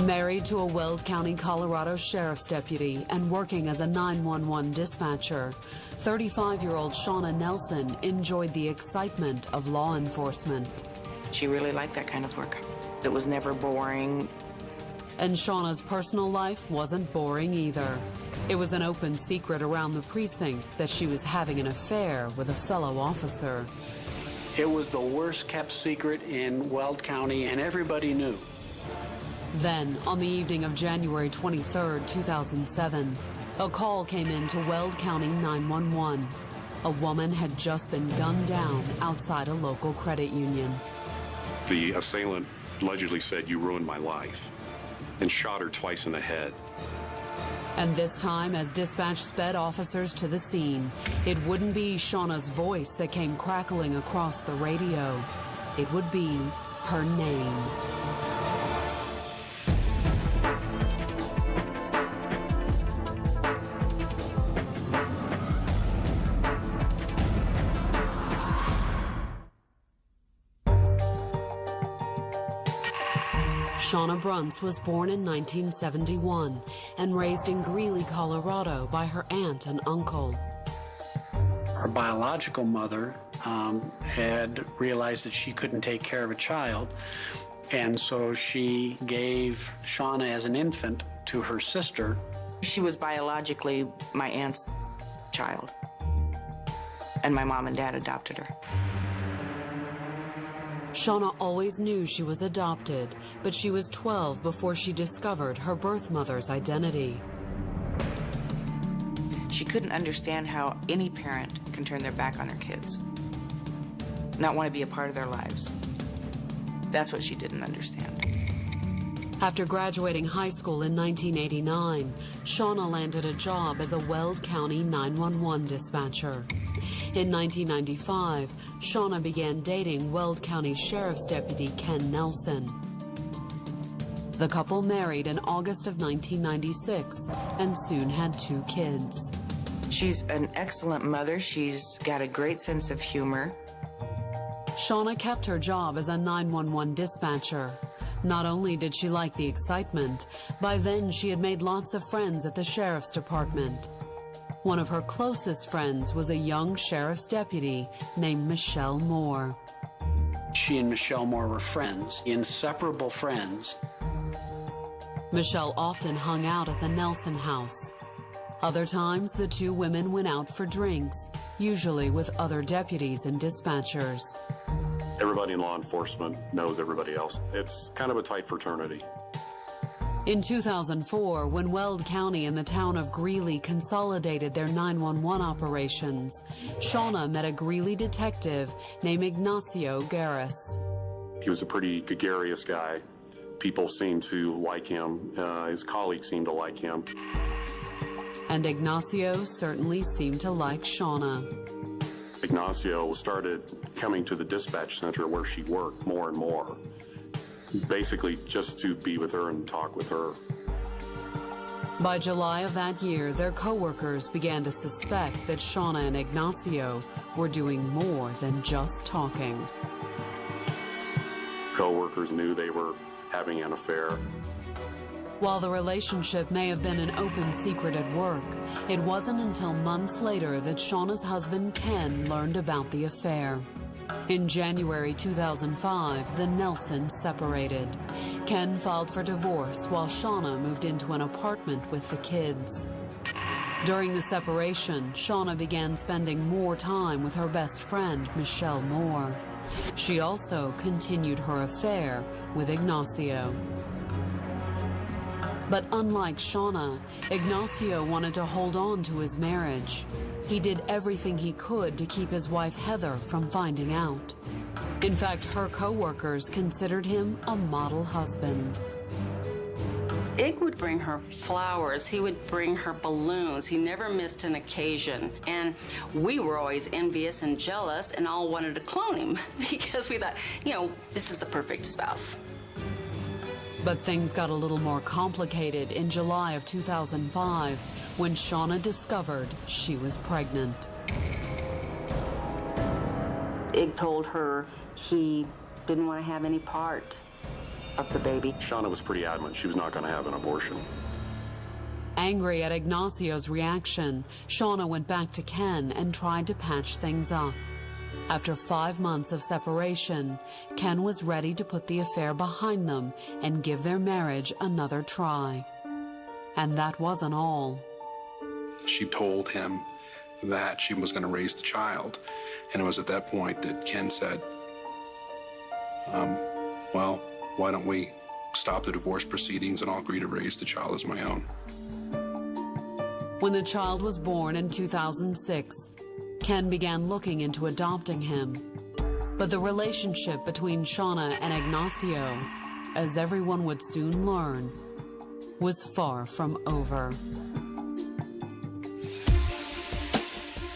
Married to a Weld County, Colorado sheriff's deputy and working as a 911 dispatcher, 35-year-old Shauna Nelson enjoyed the excitement of law enforcement. She really liked that kind of work. It was never boring. And Shauna's personal life wasn't boring either. It was an open secret around the precinct that she was having an affair with a fellow officer. It was the worst kept secret in Weld County, and everybody knew. Then, on the evening of January 23, 2007, a call came in to Weld County 911. A woman had just been gunned down outside a local credit union. The assailant allegedly said, "You ruined my life," and shot her twice in the head. And this time, as dispatch sped officers to the scene, it wouldn't be Shauna's voice that came crackling across the radio. It would be her name. Shauna Bruntz was born in 1971 and raised in Greeley, Colorado by her aunt and uncle. Her biological mother had realized that she couldn't take care of a child, and so she gave Shauna as an infant to her sister. She was biologically my aunt's child, and my mom and dad adopted her. Shauna always knew she was adopted, but she was 12 before she discovered her birth mother's identity. She couldn't understand how any parent can turn their back on their kids, not want to be a part of their lives. That's what she didn't understand. After graduating high school in 1989, Shauna landed a job as a Weld County 911 dispatcher. In 1995, Shauna began dating Weld County Sheriff's Deputy Ken Nelson. The couple married in August of 1996 and soon had 2 kids. She's an excellent mother. She's got a great sense of humor. Shauna kept her job as a 911 dispatcher. Not only did she like the excitement, by then she had made lots of friends at the sheriff's department. One of her closest friends was a young sheriff's deputy named Michelle Moore. She and Michelle Moore were friends, inseparable friends. Michelle often hung out at the Nelson house. Other times, the 2 women went out for drinks, usually with other deputies and dispatchers. Everybody in law enforcement knows everybody else. It's kind of a tight fraternity. In 2004, when Weld County and the town of Greeley consolidated their 911 operations, Shauna met a Greeley detective named Ignacio Garris. He was a pretty gregarious guy. People seemed to like him. His colleagues seemed to like him. And Ignacio certainly seemed to like Shauna. Ignacio started coming to the dispatch center where she worked more and more, basically just to be with her and talk with her. By July of that year, their coworkers began to suspect that Shauna and Ignacio were doing more than just talking. Coworkers knew they were having an affair. While the relationship may have been an open secret at work, it wasn't until months later that Shauna's husband Ken learned about the affair. In January 2005, the Nelsons separated. Ken filed for divorce while Shauna moved into an apartment with the kids. During the separation, Shauna began spending more time with her best friend, Michelle Moore. She also continued her affair with Ignacio. But unlike Shauna, Ignacio wanted to hold on to his marriage. He did everything he could to keep his wife Heather from finding out. In fact, her co-workers considered him a model husband. Ig would bring her flowers, he would bring her balloons, he never missed an occasion. And we were always envious and jealous and all wanted to clone him because we thought, you know, this is the perfect spouse. But things got a little more complicated in July of 2005 when Shauna discovered she was pregnant. Ig told her he didn't want to have any part of the baby. Shauna was pretty adamant she was not going to have an abortion. Angry at Ignacio's reaction, Shauna went back to Ken and tried to patch things up. After 5 months of separation, Ken was ready to put the affair behind them and give their marriage another try. And that wasn't all. She told him that she was going to raise the child, and it was at that point that Ken said, well, why don't we stop the divorce proceedings and I'll agree to raise the child as my own. When the child was born in 2006, Ken began looking into adopting him. But the relationship between Shauna and Ignacio, as everyone would soon learn, was far from over.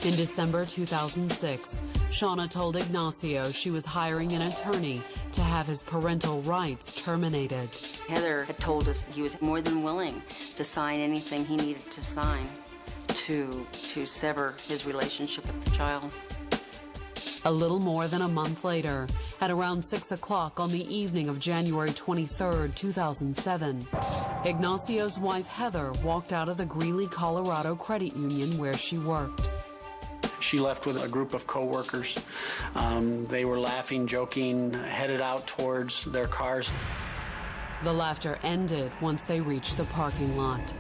In December 2006, Shauna told Ignacio she was hiring an attorney to have his parental rights terminated. Heather had told us he was more than willing to sign anything he needed to sign to sever his relationship with the child. A little more than a month later, at around 6 o'clock on the evening of January 23rd, 2007, Ignacio's wife Heather walked out of the Greeley, Colorado credit union where she worked. She left with a group of coworkers. They were laughing, joking, headed out towards their cars. The laughter ended once they reached the parking lot.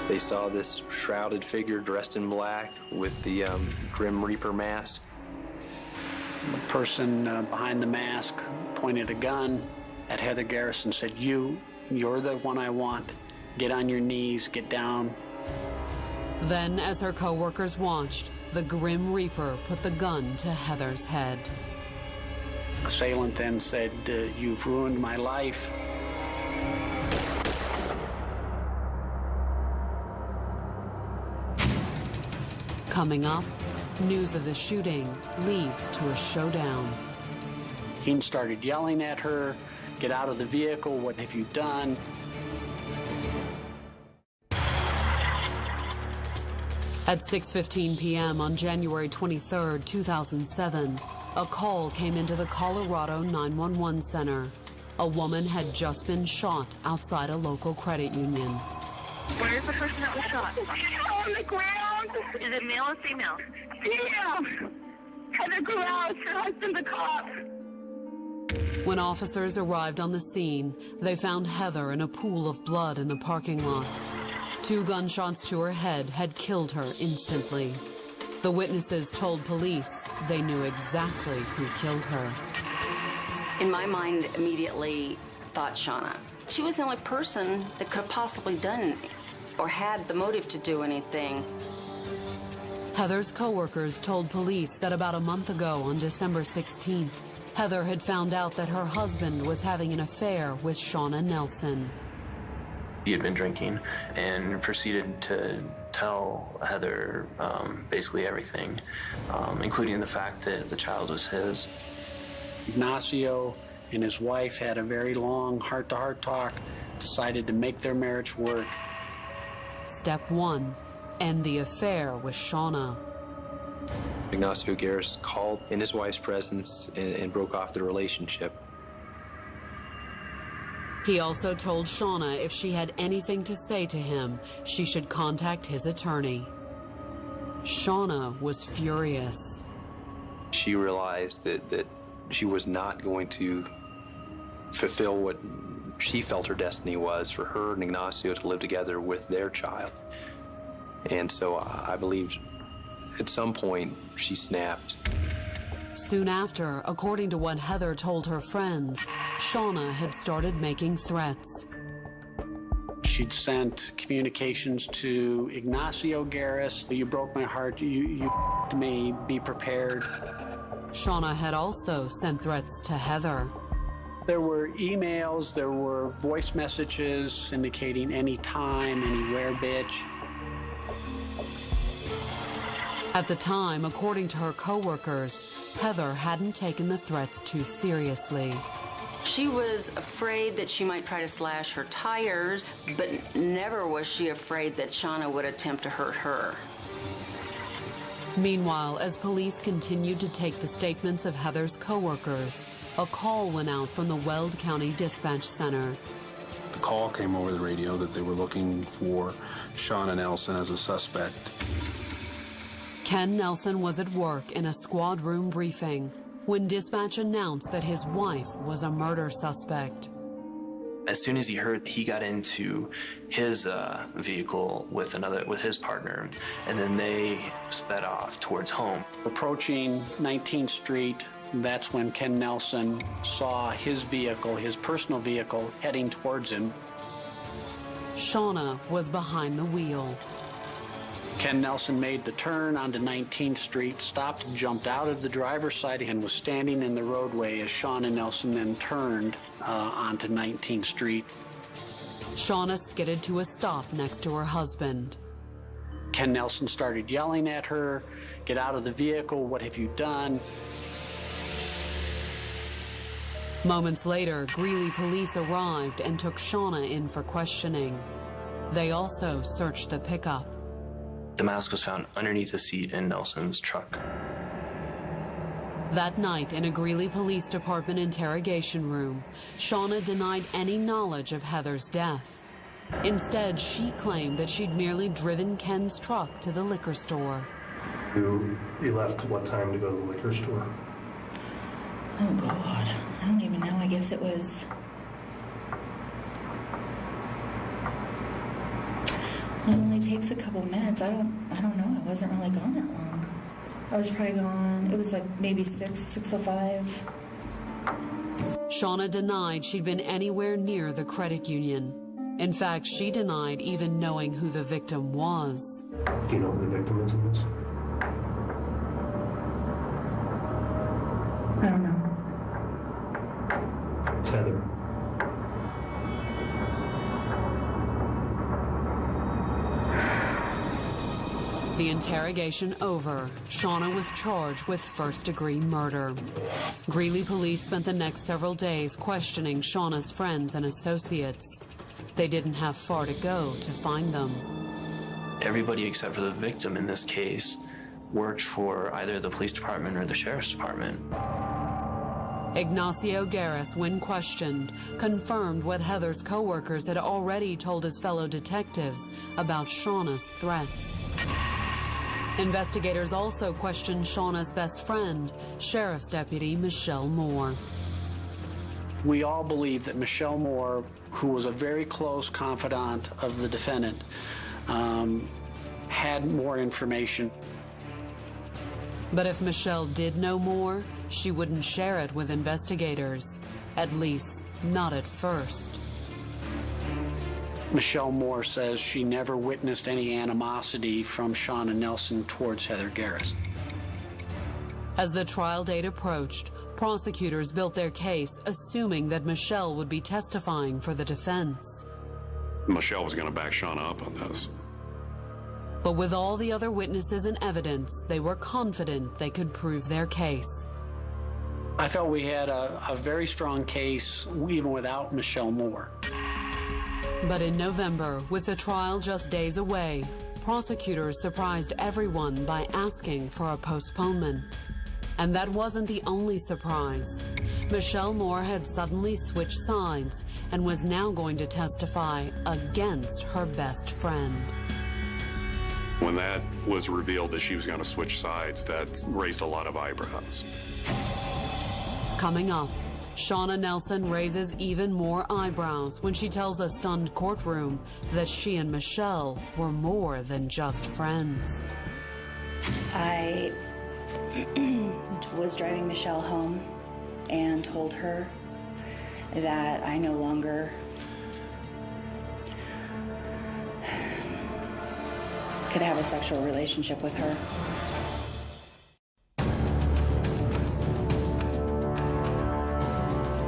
They saw this shrouded figure dressed in black with the Grim Reaper mask. The person behind the mask pointed a gun at Heather Garris and said, you're the one I want. Get on your knees, get down. Then, as her coworkers watched, the Grim Reaper put the gun to Heather's head. The assailant then said, you've ruined my life. Coming up, news of the shooting leads to a showdown. He started yelling at her, get out of the vehicle, what have you done? At 6:15 p.m. on January 23, 2007, a call came into the Colorado 911 center. A woman had just been shot outside a local credit union. Where is the person that was shot? On the ground. Is it male or female? Female. Heather Garris, her husband's a cop. When officers arrived on the scene, they found Heather in a pool of blood in the parking lot. 2 gunshots to her head had killed her instantly. The witnesses told police they knew exactly who killed her. In my mind, immediately thought Shauna. She was the only person that could have possibly done or had the motive to do anything. Heather's coworkers told police that about a month ago on December 16th, Heather had found out that her husband was having an affair with Shauna Nelson. He had been drinking and proceeded to tell Heather basically everything, including the fact that the child was his. Ignacio and his wife had a very long heart-to-heart talk, decided to make their marriage work. Step 1, end the affair with Shauna. Ignacio Garris called in his wife's presence and broke off the relationship. He also told Shauna if she had anything to say to him, she should contact his attorney. Shauna was furious. She realized that she was not going to fulfill what she felt her destiny was, for her and Ignacio to live together with their child. And so I believe at some point she snapped. Soon after, according to what Heather told her friends, Shauna had started making threats. She'd sent communications to Ignacio Garris, you broke my heart, you me, be prepared. Shauna had also sent threats to Heather. There were emails, there were voice messages indicating anytime, anywhere, bitch. At the time, according to her coworkers, Heather hadn't taken the threats too seriously. She was afraid that she might try to slash her tires, but never was she afraid that Shauna would attempt to hurt her. Meanwhile, as police continued to take the statements of Heather's coworkers, a call went out from the Weld County Dispatch Center. The call came over the radio that they were looking for Shauna Nelson as a suspect. Ken Nelson was at work in a squad room briefing when dispatch announced that his wife was a murder suspect. As soon as he got into his vehicle with his partner, and then they sped off towards home. Approaching 19th Street, that's when Ken Nelson saw his vehicle, his personal vehicle, heading towards him. Shauna was behind the wheel. Ken Nelson made the turn onto 19th Street, stopped and jumped out of the driver's side and was standing in the roadway as Shauna Nelson then turned onto 19th Street. Shauna skidded to a stop next to her husband. Ken Nelson started yelling at her, "Get out of the vehicle, what have you done?" Moments later, Greeley police arrived and took Shauna in for questioning. They also searched the pickup. The mask was found underneath the seat in Nelson's truck. That night, in a Greeley Police Department interrogation room, Shauna denied any knowledge of Heather's death. Instead, she claimed that she'd merely driven Ken's truck to the liquor store. You left what time to go to the liquor store? Oh, God. I don't even know. I guess it was... It only takes a couple minutes. I don't know. I wasn't really gone that long. I was probably gone, it was like maybe 6:05. Shauna denied she'd been anywhere near the credit union. In fact, she denied even knowing who the victim was. Do you know who the victim is in this? I don't know. It's Heather. The interrogation over, Shauna was charged with first-degree murder. Greeley police spent the next several days questioning Shauna's friends and associates. They didn't have far to go to find them. Everybody except for the victim in this case worked for either the police department or the sheriff's department. Ignacio Garris, when questioned, confirmed what Heather's coworkers had already told his fellow detectives about Shauna's threats. Investigators also questioned Shauna's best friend, Sheriff's Deputy Michelle Moore. We all believe that Michelle Moore, who was a very close confidant of the defendant, had more information. But if Michelle did know more, she wouldn't share it with investigators, at least not at first. Michelle Moore says she never witnessed any animosity from Shauna Nelson towards Heather Garris. As the trial date approached, prosecutors built their case assuming that Michelle would be testifying for the defense. Michelle was going to back Shauna up on this. But with all the other witnesses and evidence, they were confident they could prove their case. I felt we had a very strong case even without Michelle Moore. But in November, with the trial just days away, prosecutors surprised everyone by asking for a postponement. And that wasn't the only surprise. Michelle Moore had suddenly switched sides and was now going to testify against her best friend. When that was revealed that she was going to switch sides, that raised a lot of eyebrows. Coming up, Shauna Nelson raises even more eyebrows when she tells a stunned courtroom that she and Michelle were more than just friends. I was driving Michelle home and told her that I no longer could have a sexual relationship with her.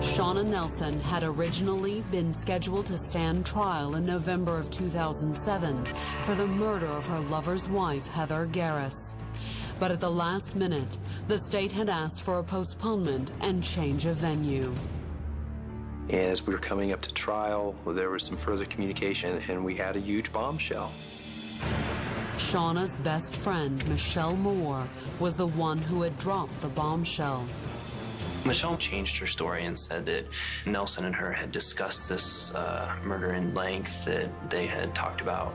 Shauna Nelson had originally been scheduled to stand trial in November of 2007 for the murder of her lover's wife, Heather Garris. But at the last minute, the state had asked for a postponement and change of venue. As we were coming up to trial, there was some further communication, and we had a huge bombshell. Shauna's best friend, Michelle Moore, was the one who had dropped the bombshell. Michelle changed her story and said that Nelson and her had discussed this murder in length, that they had talked about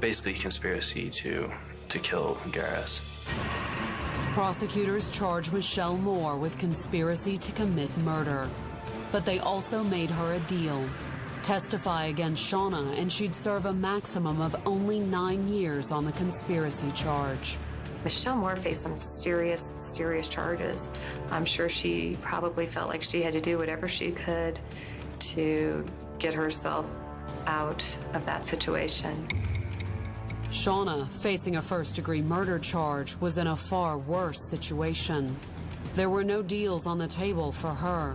basically conspiracy to kill Garris. Prosecutors charged Michelle Moore with conspiracy to commit murder, but they also made her a deal. Testify against Shauna and she'd serve a maximum of only 9 years on the conspiracy charge. Michelle Moore faced some serious charges. I'm sure she probably felt like she had to do whatever she could to get herself out of that situation. Shauna, facing a first-degree murder charge, was in a far worse situation. There were no deals on the table for her.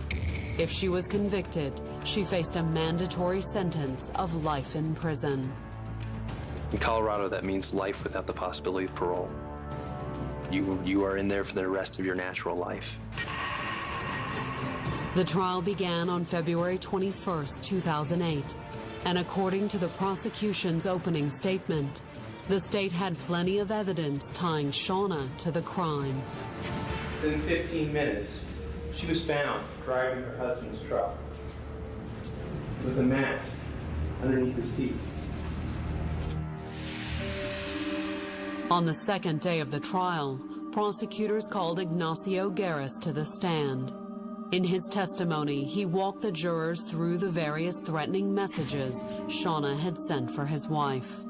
If she was convicted, she faced a mandatory sentence of life in prison. In Colorado, that means life without the possibility of parole. You are in there for the rest of your natural life. The trial began on February 21st, 2008, and according to the prosecution's opening statement, the state had plenty of evidence tying Shauna to the crime. Within 15 minutes, she was found driving her husband's truck with a mask underneath the seat. On the second day of the trial, prosecutors called Ignacio Garris to the stand. In his testimony, he walked the jurors through the various threatening messages Shauna had sent for his wife.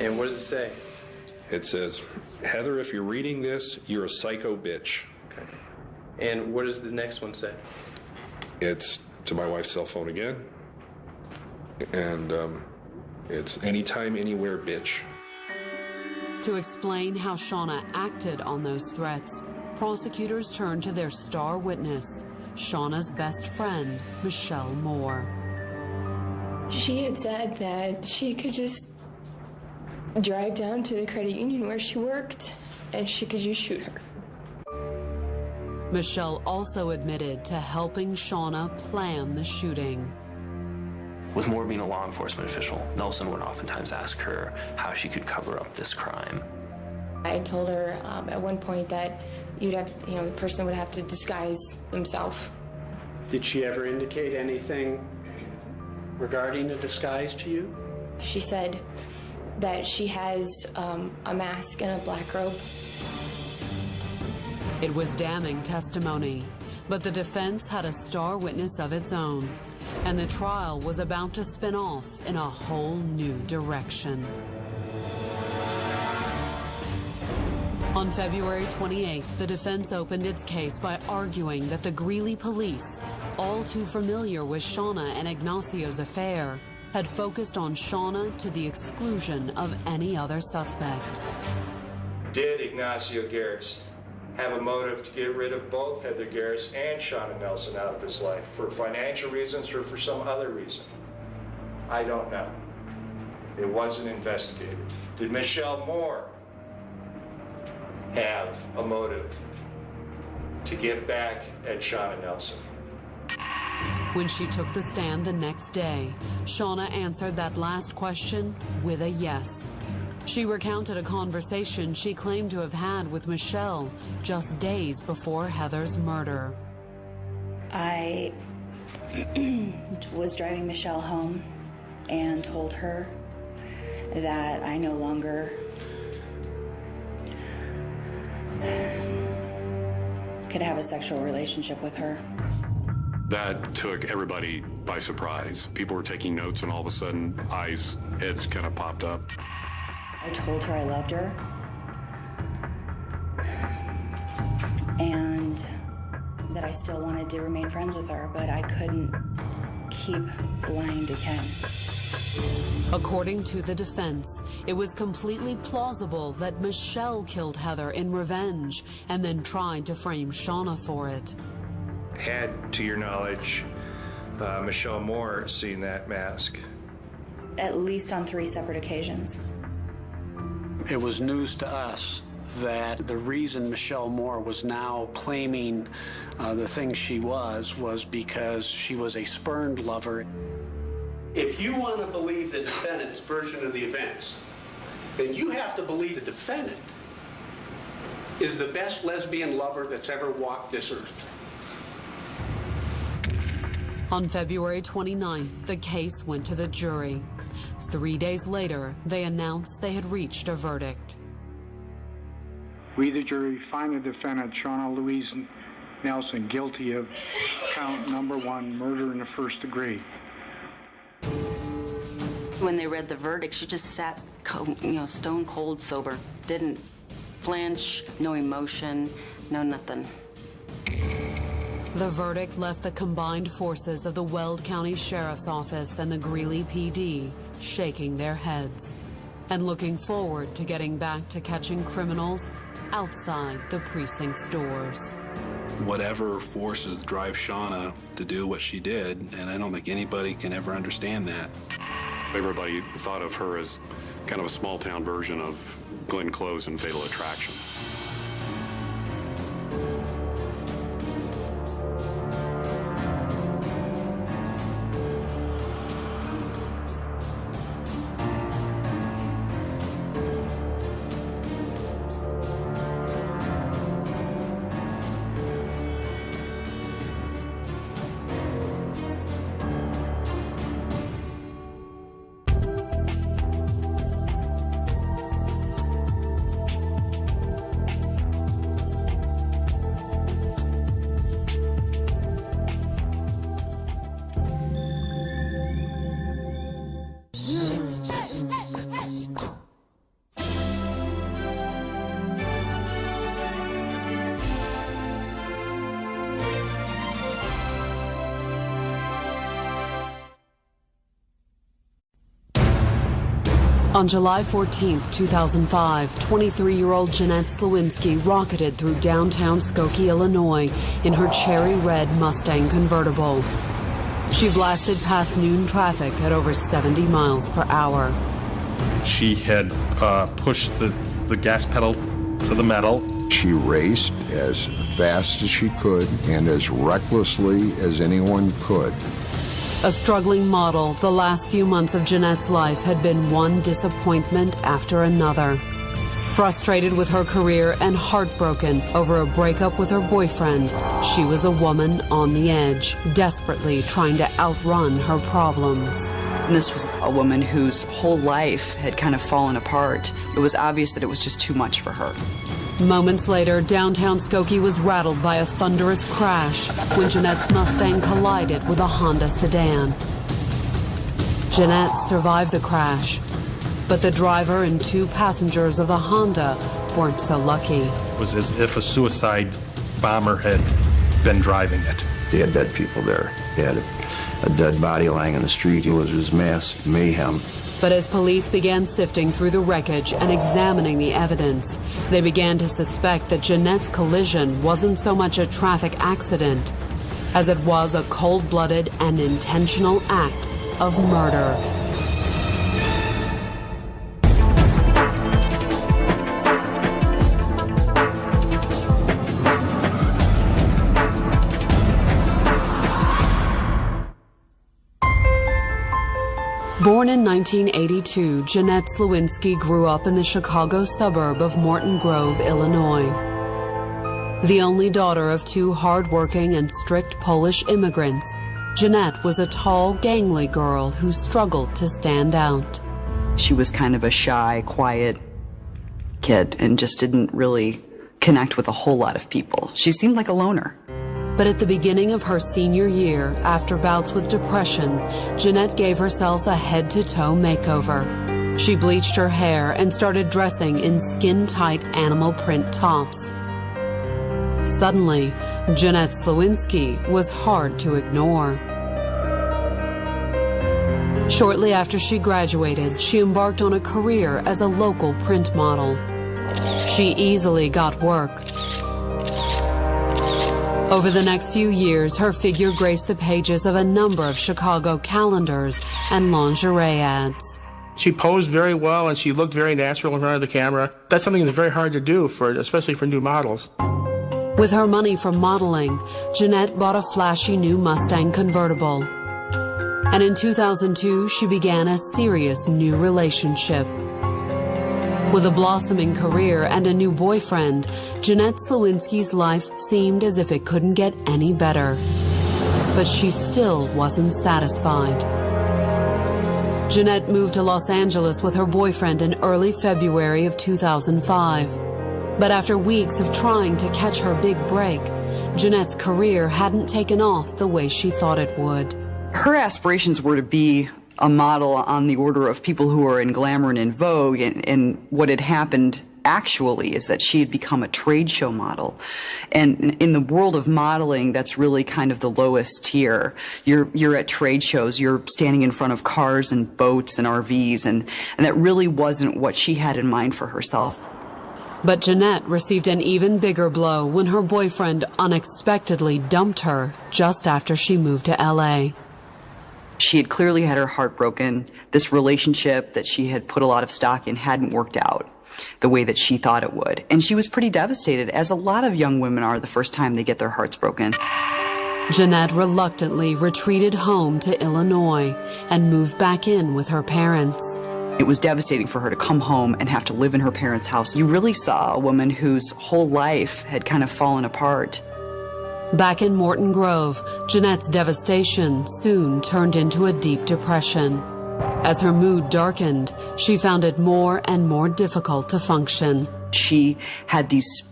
And what does it say? It says, "Heather, if you're reading this, you're a psycho bitch." Okay. And what does the next one say? It's to my wife's cell phone again. And it's anytime, anywhere, bitch. To explain how Shauna acted on those threats, prosecutors turned to their star witness, Shauna's best friend, Michelle Moore. She had said that she could just drive down to the credit union where she worked and she could just shoot her. Michelle also admitted to helping Shauna plan the shooting. With Moore being a law enforcement official, Nelson would oftentimes ask her how she could cover up this crime. I told her at one point that the person would have to disguise himself. Did she ever indicate anything regarding a disguise to you? She said that she has a mask and a black robe. It was damning testimony, but the defense had a star witness of its own, and the trial was about to spin off in a whole new direction. On February 28th, the defense opened its case by arguing that the Greeley police, all too familiar with Shauna and Ignacio's affair, had focused on Shauna to the exclusion of any other suspect. Did Ignacio Garris have a motive to get rid of both Heather Garris and Shauna Nelson out of his life for financial reasons or for some other reason? I don't know. It wasn't investigated. Did Michelle Moore have a motive to get back at Shauna Nelson? When she took the stand the next day, Shauna answered that last question with a yes. She recounted a conversation she claimed to have had with Michelle just days before Heather's murder. I was driving Michelle home and told her that I no longer could have a sexual relationship with her. That took everybody by surprise. People were taking notes, and all of a sudden, heads kind of popped up. I told her I loved her, and that I still wanted to remain friends with her, but I couldn't keep lying to Ken. According to the defense, it was completely plausible that Michelle killed Heather in revenge and then tried to frame Shauna for it. Had, to your knowledge, Michelle Moore seen that mask? At least on 3 separate occasions. It was news to us that the reason Michelle Moore was now claiming the thing she was because she was a spurned lover. If you want to believe the defendant's version of the events, then you have to believe the defendant is the best lesbian lover that's ever walked this earth. On February 29th, the case went to the jury. 3 days later, they announced they had reached a verdict. We, the jury, find the defendant, Shauna Louise Nelson, guilty of count number 1, murder in the first degree. When they read the verdict, she just sat, stone cold sober. Didn't flinch, no emotion, no nothing. The verdict left the combined forces of the Weld County Sheriff's Office and the Greeley PD shaking their heads and looking forward to getting back to catching criminals outside the precinct's doors. Whatever forces drive Shauna to do what she did, and I don't think anybody can ever understand that. Everybody thought of her as kind of a small-town version of Glenn Close in Fatal Attraction. On July 14, 2005, 23-year-old Jeanette Slawinski rocketed through downtown Skokie, Illinois in her cherry red Mustang convertible. She blasted past noon traffic at over 70 miles per hour. She had pushed the gas pedal to the metal. She raced as fast as she could and as recklessly as anyone could. A struggling model, the last few months of Jeanette's life had been one disappointment after another. Frustrated with her career and heartbroken over a breakup with her boyfriend, she was a woman on the edge, desperately trying to outrun her problems. This was a woman whose whole life had kind of fallen apart. It was obvious that it was just too much for her. Moments later, downtown Skokie was rattled by a thunderous crash when Jeanette's Mustang collided with a Honda sedan. Jeanette survived the crash, but the driver and 2 passengers of the Honda weren't so lucky. It was as if a suicide bomber had been driving it. They had dead people there. They had a dead body lying in the street. It was just mass mayhem. But as police began sifting through the wreckage and examining the evidence, they began to suspect that Jeanette's collision wasn't so much a traffic accident as it was a cold-blooded and intentional act of murder. Born in 1982, Jeanette Slawinski grew up in the Chicago suburb of Morton Grove, Illinois. The only daughter of 2 hard-working and strict Polish immigrants, Jeanette was a tall, gangly girl who struggled to stand out. She was kind of a shy, quiet kid and just didn't really connect with a whole lot of people. She seemed like a loner. But at the beginning of her senior year, after bouts with depression, Jeanette gave herself a head-to-toe makeover. She bleached her hair and started dressing in skin-tight animal print tops. Suddenly, Jeanette Slawinski was hard to ignore. Shortly after she graduated, she embarked on a career as a local print model. She easily got work. Over the next few years, her figure graced the pages of a number of Chicago calendars and lingerie ads. She posed very well and she looked very natural in front of the camera. That's something that's very hard to do, especially for new models. With her money from modeling, Jeanette bought a flashy new Mustang convertible. And in 2002, she began a serious new relationship. With a blossoming career and a new boyfriend, Jeanette Slowinski's life seemed as if it couldn't get any better. But she still wasn't satisfied. Jeanette moved to Los Angeles with her boyfriend in early February of 2005. But after weeks of trying to catch her big break, Jeanette's career hadn't taken off the way she thought it would. Her aspirations were to be a model on the order of people who are in glamour and in vogue, and what had happened actually is that she had become a trade show model. And in the world of modeling, that's really kind of the lowest tier. You're at trade shows, you're standing in front of cars and boats and RVs, and that really wasn't what she had in mind for herself. But Jeanette received an even bigger blow when her boyfriend unexpectedly dumped her just after she moved to LA. She had clearly had her heart broken. This relationship that she had put a lot of stock in hadn't worked out the way that she thought it would. And she was pretty devastated, as a lot of young women are the first time they get their hearts broken. Jeanette reluctantly retreated home to Illinois and moved back in with her parents. It was devastating for her to come home and have to live in her parents' house. You really saw a woman whose whole life had kind of fallen apart. Back in Morton Grove, Jeanette's devastation soon turned into a deep depression. As her mood darkened, she found it more and more difficult to function. She had this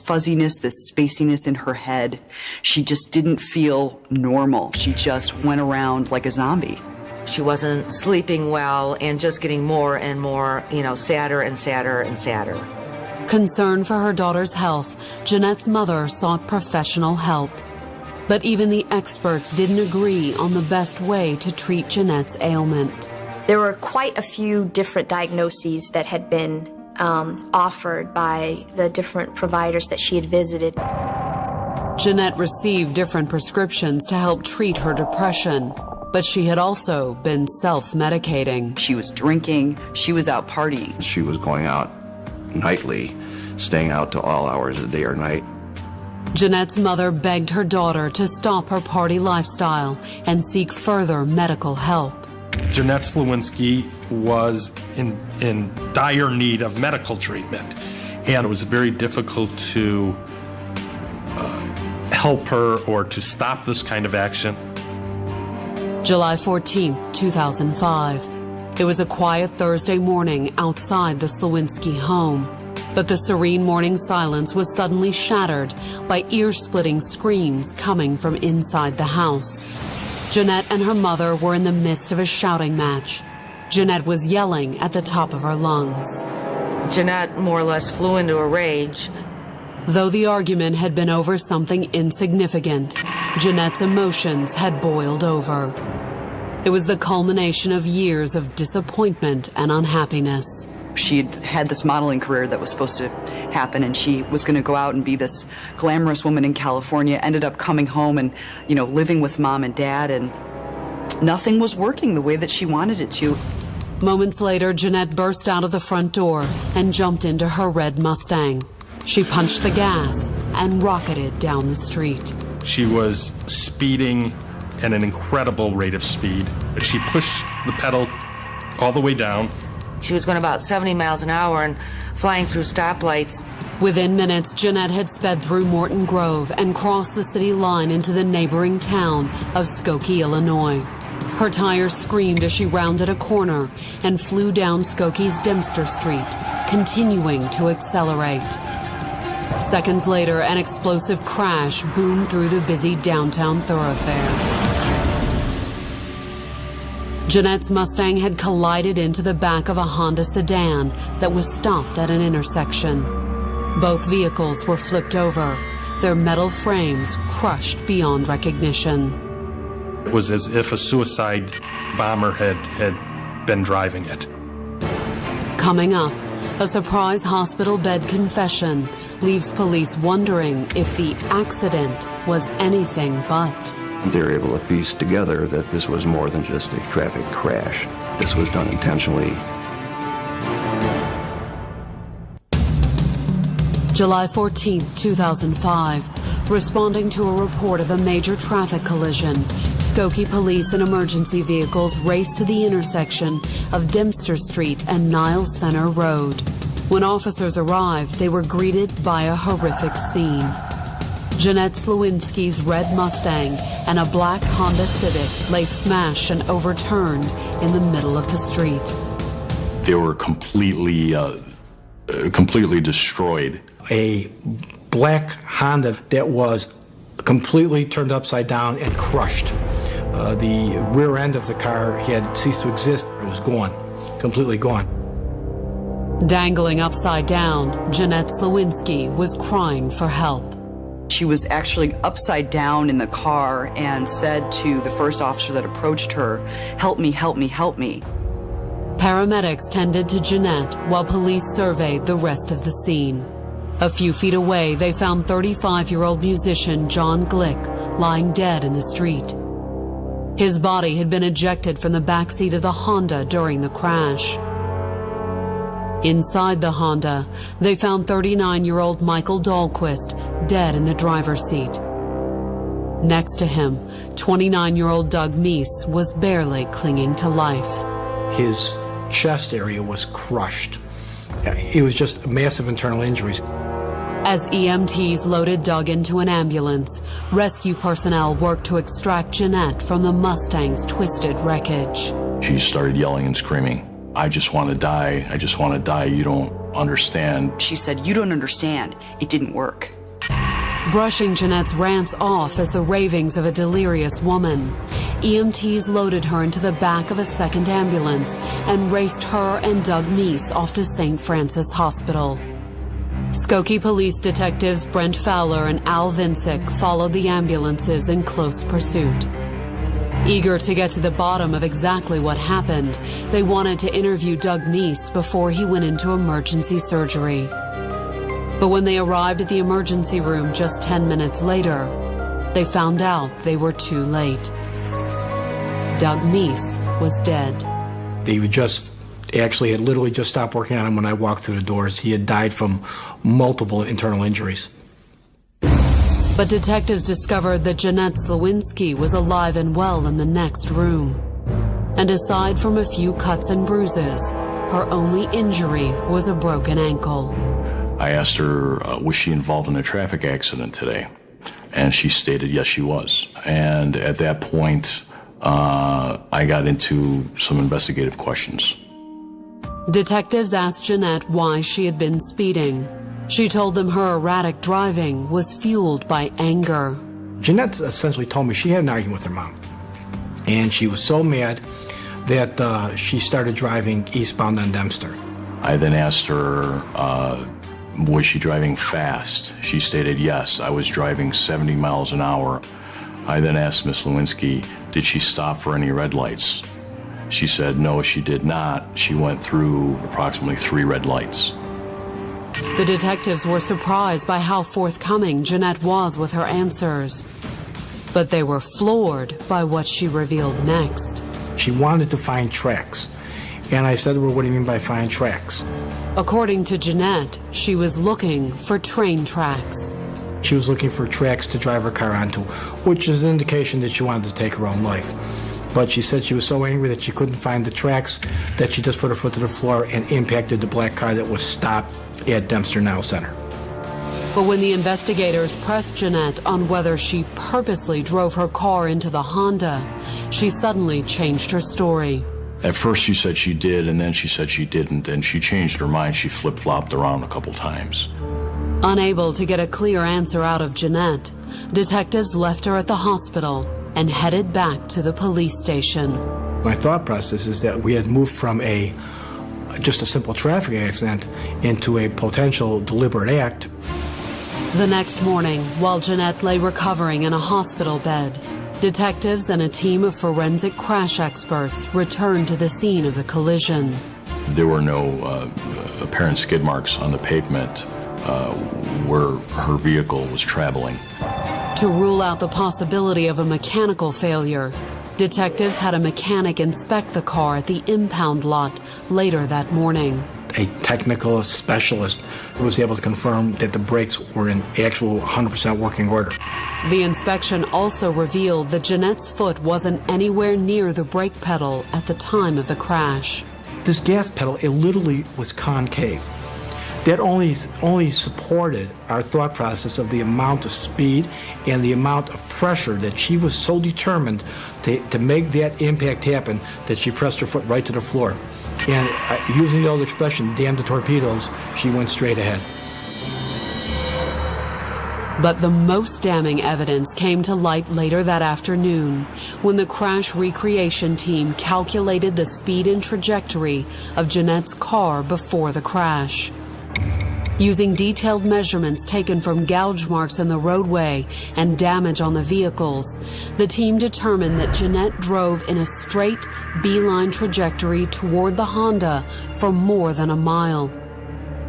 fuzziness, this spaciness in her head. She just didn't feel normal. She just went around like a zombie. She wasn't sleeping well and just getting more and more, sadder and sadder and sadder. Concerned for her daughter's health, Jeanette's mother sought professional help. But even the experts didn't agree on the best way to treat Jeanette's ailment. There were quite a few different diagnoses that had been offered by the different providers that she had visited. Jeanette received different prescriptions to help treat her depression, but she had also been self-medicating. She was drinking, she was out partying. She was going out nightly, staying out to all hours of the day or night. Jeanette's mother begged her daughter to stop her party lifestyle and seek further medical help. Jeanette Slowinski was in dire need of medical treatment, and it was very difficult to help her or to stop this kind of action. July 14, 2005. It was a quiet Thursday morning outside the Slowinski home, but the serene morning silence was suddenly shattered by ear-splitting screams coming from inside the house. Jeanette and her mother were in the midst of a shouting match. Jeanette was yelling at the top of her lungs. Jeanette more or less flew into a rage. Though the argument had been over something insignificant, Jeanette's emotions had boiled over. It was the culmination of years of disappointment and unhappiness. She had this modeling career that was supposed to happen, and she was going to go out and be this glamorous woman in California, ended up coming home and, living with mom and dad, and nothing was working the way that she wanted it to. Moments later, Jeanette burst out of the front door and jumped into her red Mustang. She punched the gas and rocketed down the street. She was speeding at an incredible rate of speed. She pushed the pedal all the way down. She was going about 70 miles an hour and flying through stoplights. Within minutes, Jeanette had sped through Morton Grove and crossed the city line into the neighboring town of Skokie, Illinois. Her tires screamed as she rounded a corner and flew down Skokie's Dempster Street, continuing to accelerate. Seconds later, an explosive crash boomed through the busy downtown thoroughfare. Jeanette's Mustang had collided into the back of a Honda sedan that was stopped at an intersection. Both vehicles were flipped over, their metal frames crushed beyond recognition. It was as if a suicide bomber had been driving it. Coming up, a surprise hospital bed confession leaves police wondering if the accident was anything but. They were able to piece together that this was more than just a traffic crash. This was done intentionally. July 14, 2005. Responding to a report of a major traffic collision, Skokie police and emergency vehicles raced to the intersection of Dempster Street and Niles Center Road. When officers arrived, they were greeted by a horrific scene. Jeanette Slowinski's red Mustang and a black Honda Civic lay smashed and overturned in the middle of the street. They were completely destroyed. A black Honda that was completely turned upside down and crushed. The rear end of the car had ceased to exist. It was gone, completely gone. Dangling upside down, Jeanette Slowinski was crying for help. She was actually upside down in the car and said to the first officer that approached her, "Help me, help me, help me." Paramedics tended to Jeanette while police surveyed the rest of the scene. A few feet away, they found 35-year-old musician John Glick lying dead in the street. His body had been ejected from the backseat of the Honda during the crash. Inside the Honda, they found 39-year-old Michael Dahlquist dead in the driver's seat. Next to him, 29-year-old Doug Meese was barely clinging to life. His chest area was crushed. It was just massive internal injuries. As EMTs loaded Doug into an ambulance, rescue personnel worked to extract Jeanette from the Mustang's twisted wreckage. She started yelling and screaming, "I just want to die. I just want to die. You don't understand." She said, "You don't understand. It didn't work." Brushing Jeanette's rants off as the ravings of a delirious woman, EMTs loaded her into the back of a second ambulance and raced her and Doug Meese off to St. Francis Hospital. Skokie police detectives Brent Fowler and Al Vincic followed the ambulances in close pursuit. Eager to get to the bottom of exactly what happened, they wanted to interview Doug Meese before he went into emergency surgery. But when they arrived at the emergency room just 10 minutes later, they found out they were too late. Doug Meese was dead. They had literally just stopped working on him when I walked through the doors. He had died from multiple internal injuries. But detectives discovered that Jeanette Slowinski was alive and well in the next room. And aside from a few cuts and bruises, her only injury was a broken ankle. I asked her, was she involved in a traffic accident today? And she stated, yes, she was. And at that point, I got into some investigative questions. Detectives asked Jeanette why she had been speeding. She told them her erratic driving was fueled by anger. Jeanette essentially told me she had an argument with her mom. And she was so mad that she started driving eastbound on Dempster. I then asked her, was she driving fast? She stated, yes, I was driving 70 miles an hour. I then asked Miss Lewinsky, did she stop for any red lights? She said, no, she did not. She went through approximately 3 red lights. The detectives were surprised by how forthcoming Jeanette was with her answers. But they were floored by what she revealed next. She wanted to find tracks. And I said to her, what do you mean by find tracks? According to Jeanette, she was looking for train tracks. She was looking for tracks to drive her car onto, which is an indication that she wanted to take her own life. But she said she was so angry that she couldn't find the tracks that she just put her foot to the floor and impacted the black car that was stopped at Dempster Nile Center. But when the investigators pressed Jeanette on whether she purposely drove her car into the Honda, she suddenly changed her story. At first she said she did, and then she said she didn't, and she changed her mind. She flip-flopped around a couple times. Unable to get a clear answer out of Jeanette, detectives left her at the hospital and headed back to the police station. My thought process is that we had moved from just a simple traffic accident into a potential deliberate act. The next morning, while Jeanette lay recovering in a hospital bed, detectives and a team of forensic crash experts returned to the scene of the collision. There were no apparent skid marks on the pavement where her vehicle was traveling. To rule out the possibility of a mechanical failure, detectives had a mechanic inspect the car at the impound lot later that morning. A technical specialist was able to confirm that the brakes were in actual 100% working order. The inspection also revealed that Jeanette's foot wasn't anywhere near the brake pedal at the time of the crash. This gas pedal, it literally was concave. that only supported our thought process of the amount of speed and the amount of pressure that she was so determined to make that impact happen that she pressed her foot right to the floor. And using the old expression, damn the torpedoes, she went straight ahead. But the most damning evidence came to light later that afternoon when the crash recreation team calculated the speed and trajectory of Jeanette's car before the crash. Using detailed measurements taken from gouge marks in the roadway and damage on the vehicles, the team determined that Jeanette drove in a straight, beeline trajectory toward the Honda for more than a mile.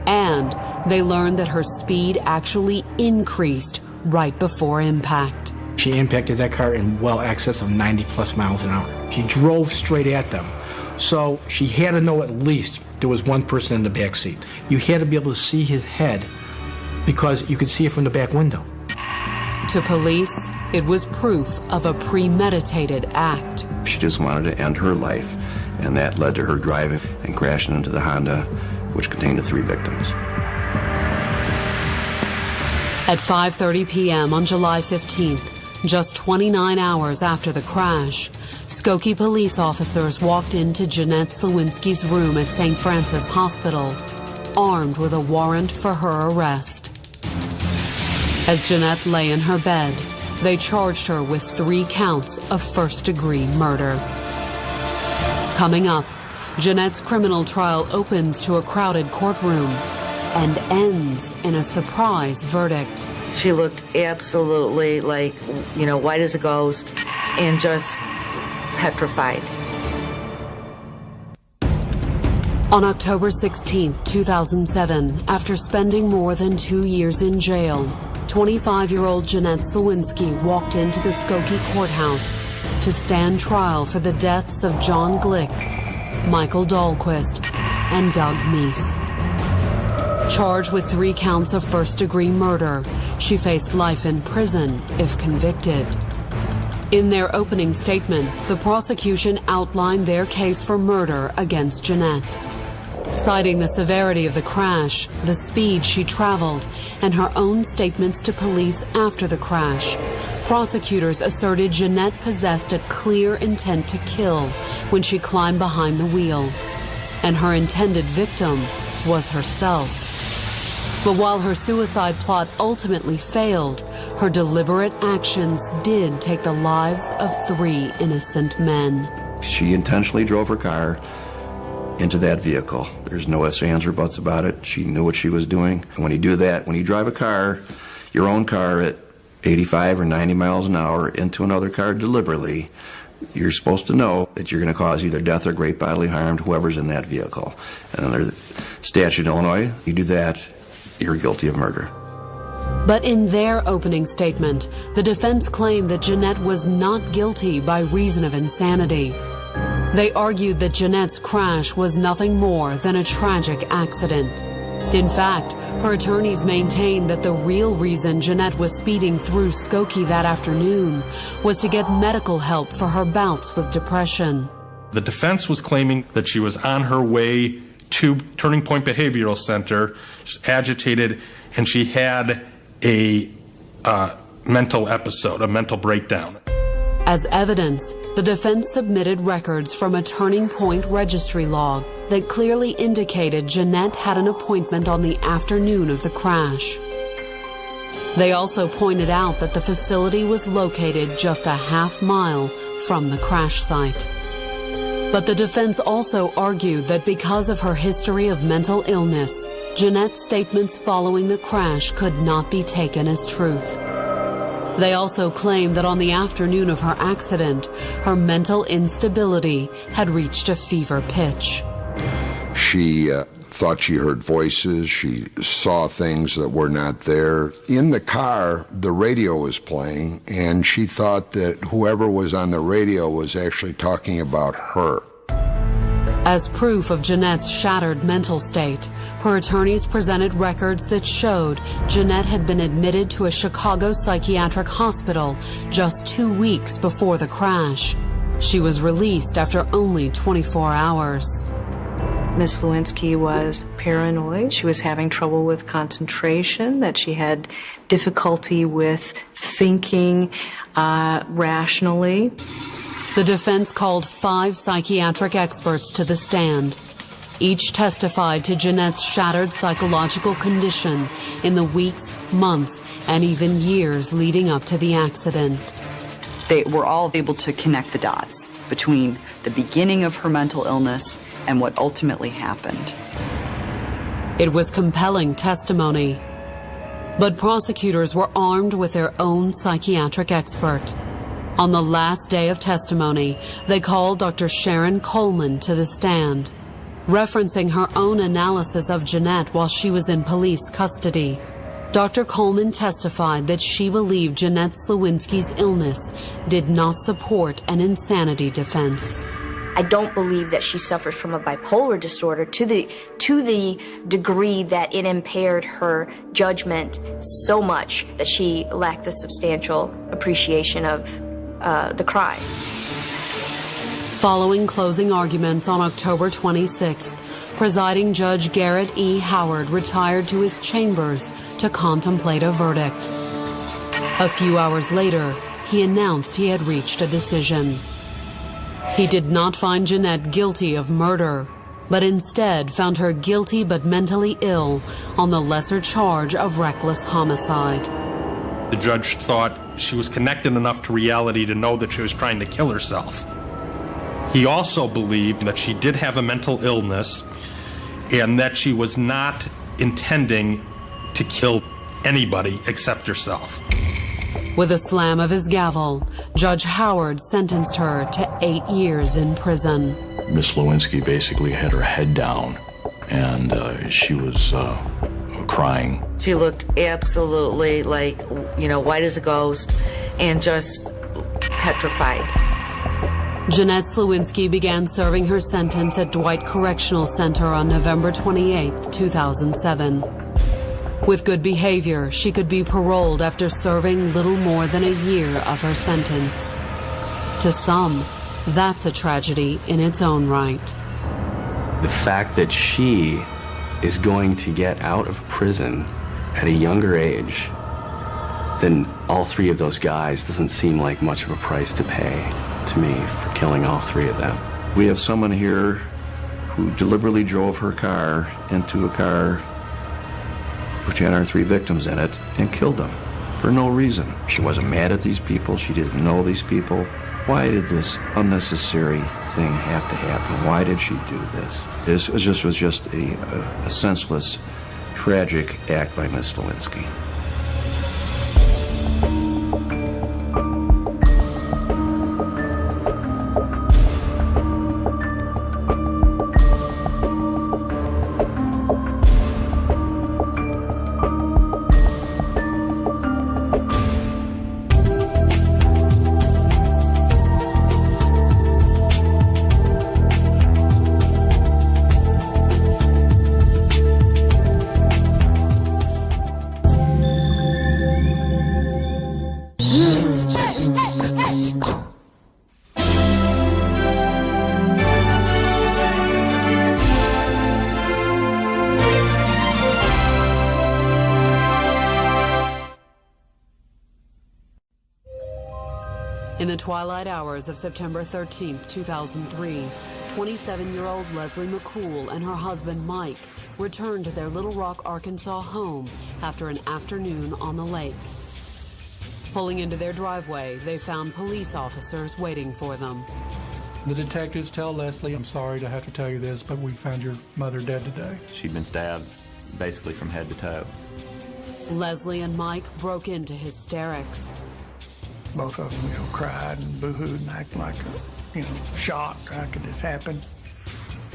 And they learned that her speed actually increased right before impact. She impacted that car in well excess of 90 plus miles an hour. She drove straight at them. So she had to know at least there was one person in the back seat. You had to be able to see his head because you could see it from the back window. To police, it was proof of a premeditated act. She just wanted to end her life, and that led to her driving and crashing into the Honda, which contained the 3 victims. At 5:30 p.m. on July 15th, just 29 hours after the crash, Skokie police officers walked into Jeanette Slawinski's room at St. Francis Hospital, armed with a warrant for her arrest. As Jeanette lay in her bed, they charged her with 3 counts of first-degree murder. Coming up, Jeanette's criminal trial opens to a crowded courtroom and ends in a surprise verdict. She looked absolutely like, white as a ghost and just petrified. On October 16, 2007, after spending more than 2 years in jail, 25-year-old Jeanette Slawinski walked into the Skokie courthouse to stand trial for the deaths of John Glick, Michael Dahlquist, and Doug Meese. Charged with 3 counts of first-degree murder, she faced life in prison if convicted. In their opening statement, the prosecution outlined their case for murder against Jeanette, citing the severity of the crash, the speed she traveled, and her own statements to police after the crash. Prosecutors asserted Jeanette possessed a clear intent to kill when she climbed behind the wheel, and her intended victim was herself. But while her suicide plot ultimately failed, her deliberate actions did take the lives of 3 innocent men. She intentionally drove her car into that vehicle. There's no ifs, ands, or buts about it. She knew what she was doing. And when you do that, when you drive a car, your own car at 85 or 90 miles an hour into another car deliberately, you're supposed to know that you're going to cause either death or great bodily harm to whoever's in that vehicle. And under the statute in Illinois, you do that, you're guilty of murder. But in their opening statement, the defense claimed that Jeanette was not guilty by reason of insanity. They argued that Jeanette's crash was nothing more than a tragic accident. In fact, her attorneys maintained that the real reason Jeanette was speeding through Skokie that afternoon was to get medical help for her bouts with depression. The defense was claiming that she was on her way to Turning Point Behavioral Center, just agitated, and she had a mental episode, a mental breakdown. As evidence, the defense submitted records from a Turning Point registry log that clearly indicated Jeanette had an appointment on the afternoon of the crash. They also pointed out that the facility was located just a half-mile from the crash site. But the defense also argued that because of her history of mental illness, Jeanette's statements following the crash could not be taken as truth. They also claimed that on the afternoon of her accident, her mental instability had reached a fever pitch. She thought she heard voices. She saw things that were not there. In the car, the radio was playing, and she thought that whoever was on the radio was actually talking about her. As proof of Jeanette's shattered mental state, her attorneys presented records that showed Jeanette had been admitted to a Chicago psychiatric hospital just 2 weeks before the crash. She was released after only 24 hours. Miss Lewinsky was paranoid. She was having trouble with concentration, that she had difficulty with thinking rationally. The defense called 5 psychiatric experts to the stand. Each testified to Jeanette's shattered psychological condition in the weeks, months, and even years leading up to the accident. They were all able to connect the dots between the beginning of her mental illness and what ultimately happened. It was compelling testimony, but prosecutors were armed with their own psychiatric expert. On the last day of testimony, they called Dr. Sharon Coleman to the stand, referencing her own analysis of Jeanette while she was in police custody. Dr. Coleman testified that she believed Jeanette Lewinsky's illness did not support an insanity defense. I don't believe that she suffered from a bipolar disorder to the degree that it impaired her judgment so much that she lacked the substantial appreciation of the crime. Following closing arguments on October 26th, Presiding Judge Garrett E. Howard retired to his chambers to contemplate a verdict. A few hours later, he announced he had reached a decision. He did not find Jeanette guilty of murder, but instead found her guilty but mentally ill on the lesser charge of reckless homicide. The judge thought she was connected enough to reality to know that she was trying to kill herself. He also believed that she did have a mental illness and that she was not intending to kill anybody except herself. With a slam of his gavel, Judge Howard sentenced her to 8 years in prison. Miss Lewinsky basically had her head down, and she was crying. She looked absolutely like, white as a ghost and just petrified. Jeanette Lewinsky began serving her sentence at Dwight Correctional Center on November 28, 2007. With good behavior, she could be paroled after serving little more than a year of her sentence. To some, that's a tragedy in its own right. The fact that she is going to get out of prison at a younger age than all 3 of those guys doesn't seem like much of a price to pay to me for killing all 3 of them. We have someone here who deliberately drove her car into a car which had our 3 victims in it and killed them for no reason. She wasn't mad at these people. She didn't know these people. Why did this unnecessary thing have to happen? Why did she do this? This was just a senseless, tragic act by Miss Lewinsky. In the twilight hours of September 13, 2003, 27-year-old Leslie McCool and her husband Mike returned to their Little Rock, Arkansas home after an afternoon on the lake. Pulling into their driveway, they found police officers waiting for them. The detectives tell Leslie, "I'm sorry to have to tell you this, but we found your mother dead today." She'd been stabbed basically from head to toe. Leslie and Mike broke into hysterics. Both of them, cried and boo-hooed and acted like, shocked. How could this happen?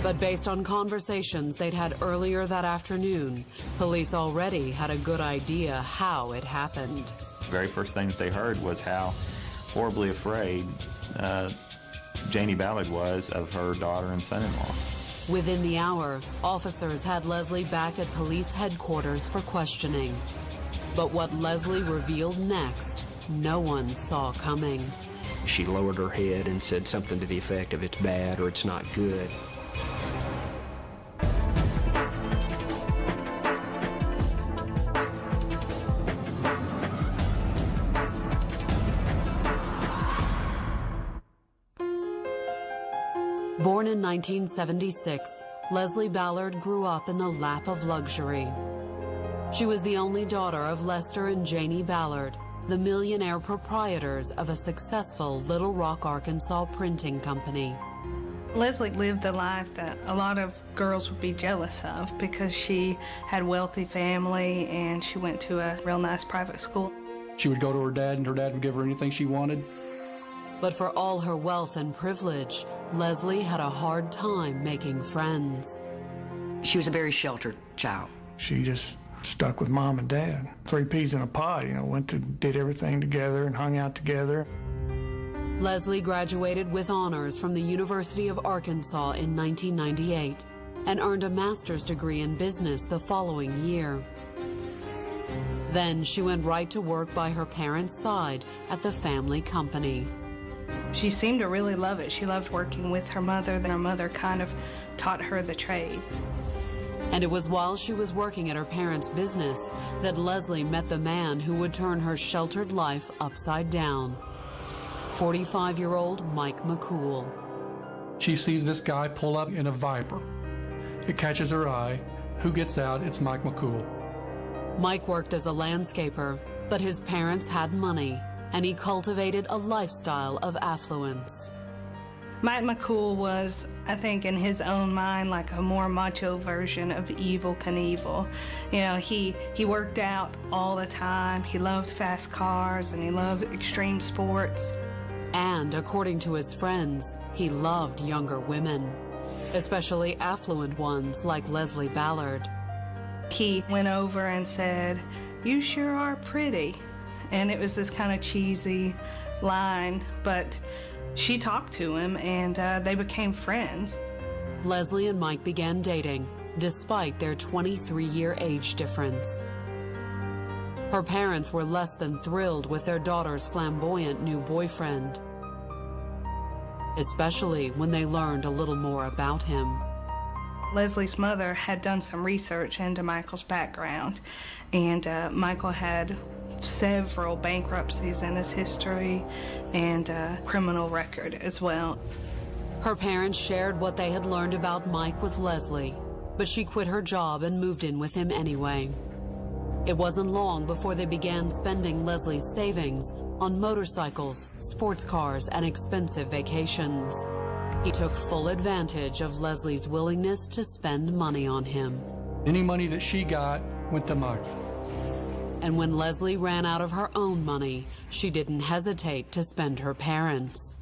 But based on conversations they'd had earlier that afternoon, police already had a good idea how it happened. The very first thing that they heard was how horribly afraid Janie Ballard was of her daughter and son-in-law. Within the hour, officers had Leslie back at police headquarters for questioning. But what Leslie revealed next, no one saw coming. She lowered her head and said something to the effect of "it's bad" or "it's not good." Born in 1976, Leslie Ballard grew up in the lap of luxury. She was the only daughter of Lester and Janie Ballard, the millionaire proprietors of a successful Little Rock, Arkansas printing company. Leslie lived the life that a lot of girls would be jealous of because she had a wealthy family and she went to a real nice private school. She would go to her dad and her dad would give her anything she wanted. But for all her wealth and privilege, Leslie had a hard time making friends. She was a very sheltered child. She just stuck with mom and dad. 3 peas in a pod, did everything together and hung out together. Leslie graduated with honors from the University of Arkansas in 1998 and earned a master's degree in business the following year. Then she went right to work by her parents' side at the family company. She seemed to really love it. She loved working with her mother. Then her mother kind of taught her the trade. And it was while she was working at her parents' business that Leslie met the man who would turn her sheltered life upside down. 45-year-old Mike McCool. She sees this guy pull up in a Viper. It catches her eye. Who gets out? It's Mike McCool. Mike worked as a landscaper, but his parents had money, and he cultivated a lifestyle of affluence. Mike McCool was, I think, in his own mind, like a more macho version of Evel Knievel. He worked out all the time. He loved fast cars and he loved extreme sports. And according to his friends, he loved younger women, especially affluent ones like Leslie Ballard. He went over and said, "You sure are pretty." And it was this kind of cheesy line, but she talked to him and they became friends. Leslie and Mike began dating, despite their 23-year age difference. Her parents were less than thrilled with their daughter's flamboyant new boyfriend, especially when they learned a little more about him. Leslie's mother had done some research into Michael's background, and Michael had several bankruptcies in his history and a criminal record as well. Her parents shared what they had learned about Mike with Leslie, but she quit her job and moved in with him anyway. It wasn't long before they began spending Leslie's savings on motorcycles, sports cars, and expensive vacations. He took full advantage of Leslie's willingness to spend money on him. Any money that she got went to Mike. And when Leslie ran out of her own money, she didn't hesitate to spend her parents'.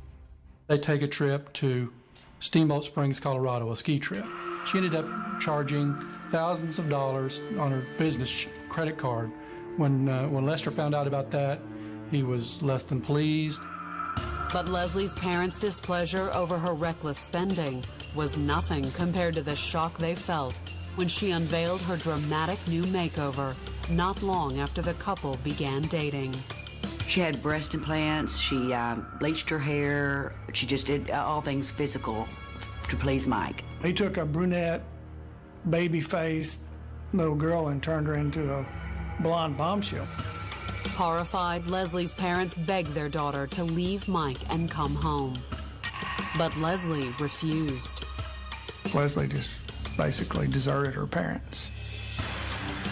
They take a trip to Steamboat Springs, Colorado, a ski trip. She ended up charging thousands of dollars on her business credit card. When Lester found out about that, he was less than pleased. But Leslie's parents' displeasure over her reckless spending was nothing compared to the shock they felt when she unveiled her dramatic new makeover not long after the couple began dating. She had breast implants, she bleached her hair, she just did all things physical to please Mike. He took a brunette, baby-faced little girl and turned her into a blonde bombshell. Horrified, Leslie's parents begged their daughter to leave Mike and come home. But Leslie refused. Leslie just basically deserted her parents.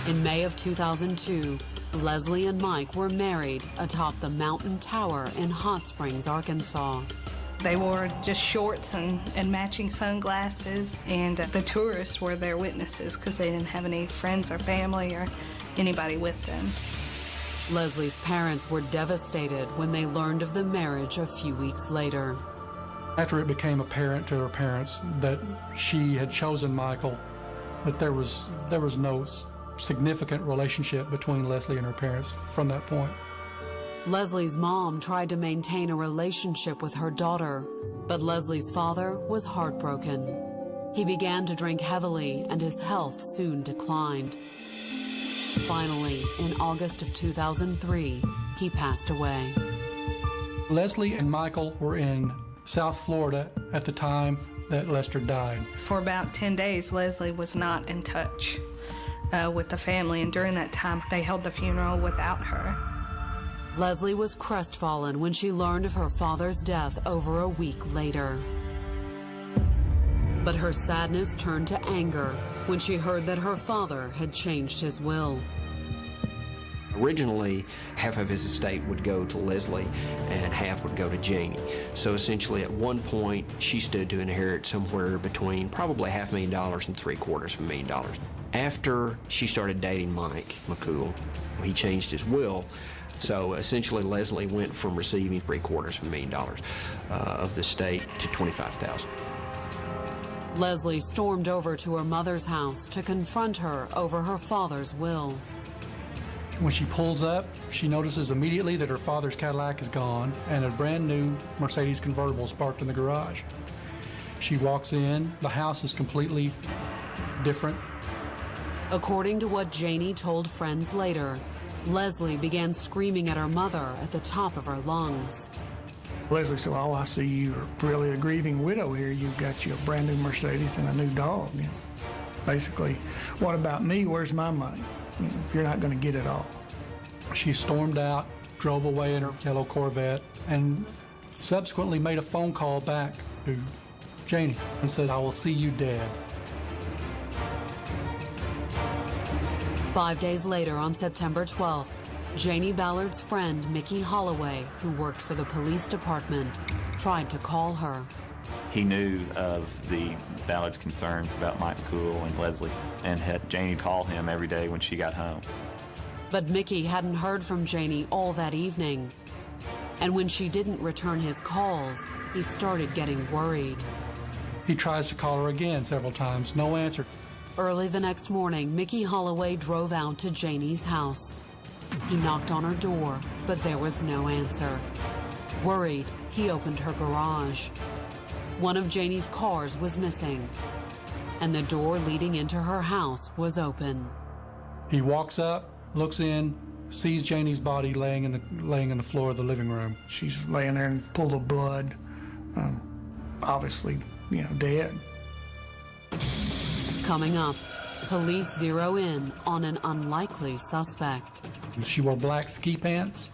In May of 2002, Leslie and Mike were married atop the mountain tower in Hot Springs, Arkansas. They wore just shorts and matching sunglasses, and the tourists were their witnesses because they didn't have any friends or family or anybody with them. Leslie's parents were devastated when they learned of the marriage a few weeks later. After it became apparent to her parents that she had chosen Michael, that there was no significant relationship between Leslie and her parents from that point. Leslie's mom tried to maintain a relationship with her daughter, but Leslie's father was heartbroken. He began to drink heavily and his health soon declined. Finally, in August of 2003, he passed away. Leslie and Michael were in South Florida at the time that Lester died. For about 10 days, Leslie was not in touch with the family, and during that time, they held the funeral without her. Leslie was crestfallen when she learned of her father's death over a week later. But her sadness turned to anger when she heard that her father had changed his will. Originally, half of his estate would go to Leslie and half would go to Janie. So essentially, at one point, she stood to inherit somewhere between probably $500,000 and $750,000. After she started dating Mike McCool, he changed his will. So essentially, Leslie went from receiving $750,000 of the estate to $25,000. Leslie stormed over to her mother's house to confront her over her father's will. When she pulls up, she notices immediately that her father's Cadillac is gone and a brand new Mercedes convertible is parked in the garage. She walks in, the house is completely different. According to what Janie told friends later, Leslie began screaming at her mother at the top of her lungs. Leslie said, "Oh, I see you're really a grieving widow here. You've got you a brand new Mercedes and a new dog. You know, basically, what about me? Where's my money? You know, you're not going to get it all." She stormed out, drove away in her yellow Corvette, and subsequently made a phone call back to Janie and said, "I will see you dead." 5 days later, on September 12th, Janie Ballard's friend, Mickey Holloway, who worked for the police department, tried to call her. He knew of the Ballard's concerns about Mike McCool and Leslie and had Janie call him every day when she got home. But Mickey hadn't heard from Janie all that evening. And when she didn't return his calls, he started getting worried. He tries to call her again several times, no answer. Early the next morning, Mickey Holloway drove out to Janie's house. He knocked on her door, but there was no answer. Worried, he opened her garage. One of Janie's cars was missing, and the door leading into her house was open. He walks up, looks in, sees Janie's body laying in the floor of the living room. She's laying there in a pool of blood, obviously, dead. Coming up, police zero in on an unlikely suspect. She wore black ski pants,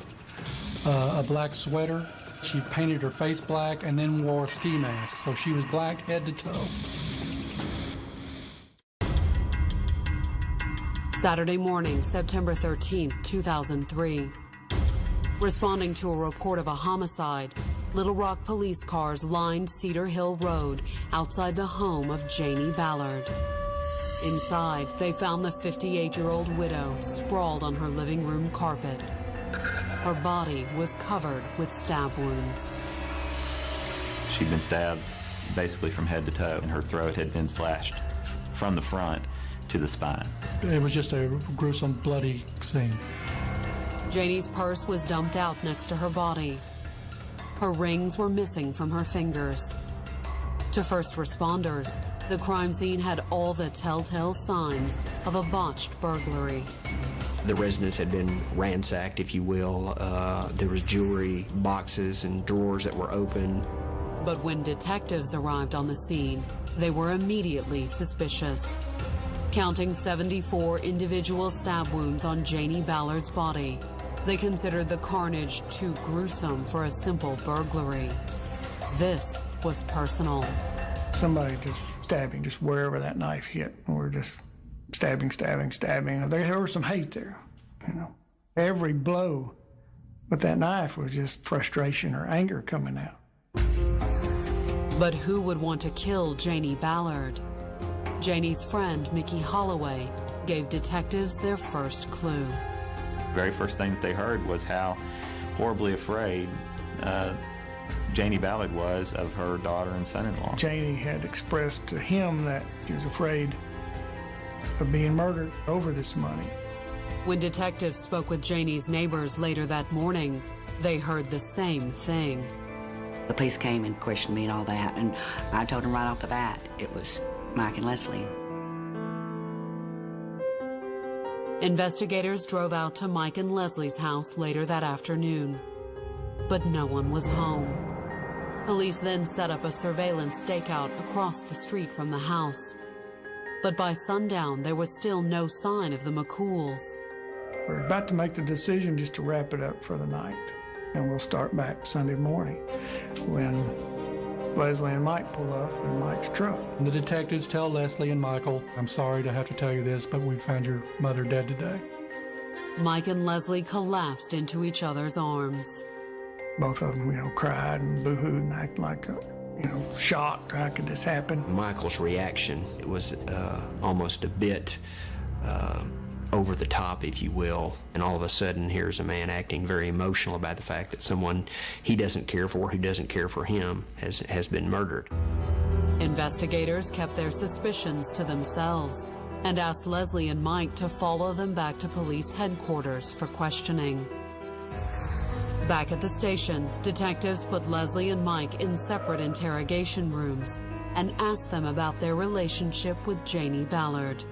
a black sweater. She painted her face black and then wore a ski mask, so she was black head to toe. Saturday morning, September 13, 2003. Responding to a report of a homicide, Little Rock police cars lined Cedar Hill Road outside the home of Janie Ballard. Inside, they found the 58-year-old widow sprawled on her living room carpet. Her body was covered with stab wounds. She'd been stabbed basically from head to toe, and her throat had been slashed from the front to the spine. It was just a gruesome, bloody scene. Janie's purse was dumped out next to her body. Her rings were missing from her fingers. To first responders, the crime scene had all the telltale signs of a botched burglary. The residence had been ransacked, if you will. There was jewelry, boxes, and drawers that were open. But when detectives arrived on the scene, they were immediately suspicious. Counting 74 individual stab wounds on Janie Ballard's body, they considered the carnage too gruesome for a simple burglary. This was personal. Somebody just stabbing, just wherever that knife hit, and we're just stabbing. There was some hate there, Every blow with that knife was just frustration or anger coming out. But who would want to kill Janie Ballard? Janie's friend, Mickey Holloway, gave detectives their first clue. The very first thing that they heard was how horribly afraid Janie Ballard was of her daughter and son-in-law. Janie had expressed to him that she was afraid of being murdered over this money. When detectives spoke with Janie's neighbors later that morning, they heard the same thing. The police came and questioned me and all that, and I told them right off the bat it was Mike and Leslie. Investigators drove out to Mike and Leslie's house later that afternoon, but no one was home. Police then set up a surveillance stakeout across the street from the house. But by sundown, there was still no sign of the McCools. We're about to make the decision just to wrap it up for the night, and we'll start back Sunday morning when Leslie and Mike pull up in Mike's truck. The detectives tell Leslie and Michael, "I'm sorry to have to tell you this, but we found your mother dead today." Mike and Leslie collapsed into each other's arms. Both of them, cried and boo-hooed and acted like, shocked. How could this happen? Michael's reaction was almost a bit over the top, if you will, and all of a sudden here's a man acting very emotional about the fact that someone he doesn't care for, who doesn't care for him, has been murdered. Investigators kept their suspicions to themselves and asked Leslie and Mike to follow them back to police headquarters for questioning. Back at the station, detectives put Leslie and Mike in separate interrogation rooms and asked them about their relationship with Janie Ballard.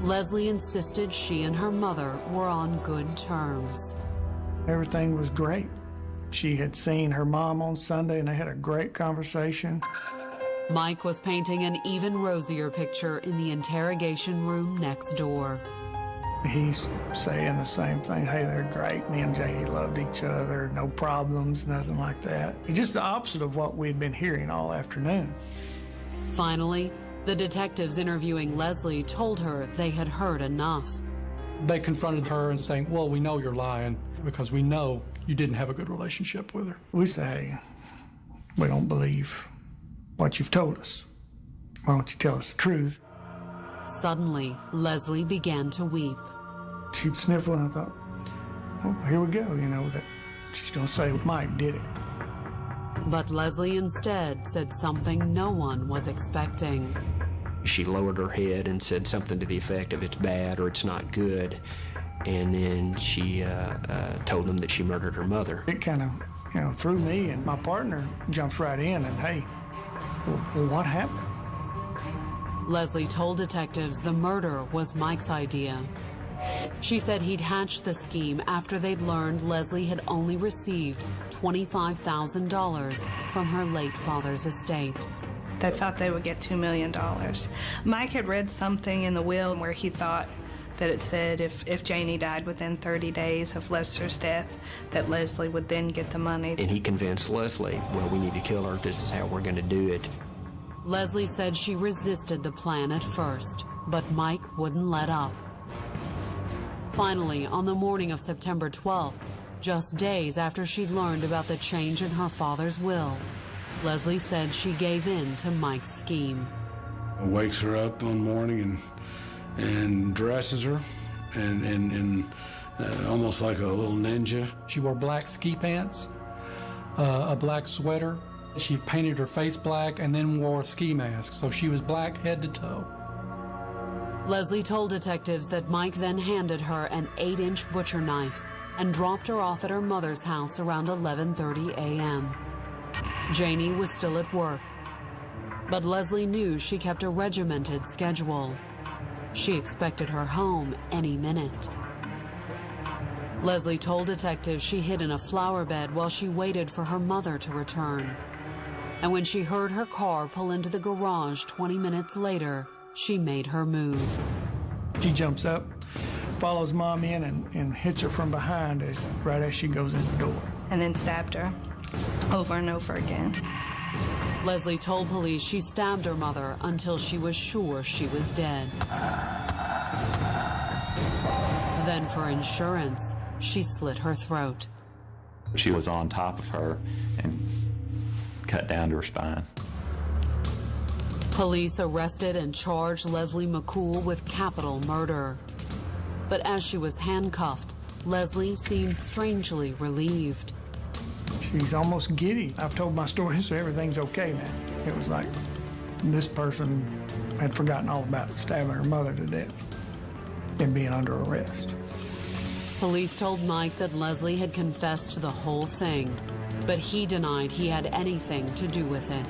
Leslie insisted she and her mother were on good terms. Everything was great. She had seen her mom on Sunday and they had a great conversation. Mike was painting an even rosier picture in the interrogation room next door. He's saying the same thing. Hey, they're great. Me and Janie loved each other. No problems, nothing like that. Just the opposite of what we'd been hearing all afternoon. Finally, the detectives interviewing Leslie told her they had heard enough. They confronted her and saying, "Well, we know you're lying because we know you didn't have a good relationship with her." We say, "We don't believe what you've told us. Why don't you tell us the truth?" Suddenly, Leslie began to weep. She'd sniffle, and I thought, well, here we go, that she's going to say Mike did it. But Leslie instead said something no one was expecting. She lowered her head and said something to the effect of "it's bad" or "it's not good," and then she told them that she murdered her mother. It kind of, threw me, and my partner jumps right in and, hey, well, what happened? Leslie told detectives the murder was Mike's idea. She said he'd hatched the scheme after they'd learned Leslie had only received $25,000 from her late father's estate. They thought they would get $2 million. Mike had read something in the will where he thought that it said if Janie died within 30 days of Lester's death, that Leslie would then get the money. And he convinced Leslie, well, we need to kill her. This is how we're going to do it. Leslie said she resisted the plan at first, but Mike wouldn't let up. Finally, on the morning of September 12th, just days after she'd learned about the change in her father's will, Leslie said she gave in to Mike's scheme. Wakes her up one morning and dresses her and almost like a little ninja. She wore black ski pants, a black sweater. She painted her face black and then wore a ski mask, so she was black head to toe. Leslie told detectives that Mike then handed her an 8-inch butcher knife and dropped her off at her mother's house around 11:30 a.m. Janie was still at work, but Leslie knew she kept a regimented schedule. She expected her home any minute. Leslie told detectives she hid in a flower bed while she waited for her mother to return. And when she heard her car pull into the garage 20 minutes later, she made her move. She jumps up, follows Mom in, and hits her from behind right as she goes in the door. And then stabbed her over and over again. Leslie told police she stabbed her mother until she was sure she was dead. Then for insurance, she slit her throat. She was on top of her and cut down to her spine. Police arrested and charged Leslie McCool with capital murder. But as she was handcuffed, Leslie seemed strangely relieved. She's almost giddy. I've told my story, so everything's okay now. It was like this person had forgotten all about stabbing her mother to death and being under arrest. Police told Mike that Leslie had confessed to the whole thing, but he denied he had anything to do with it.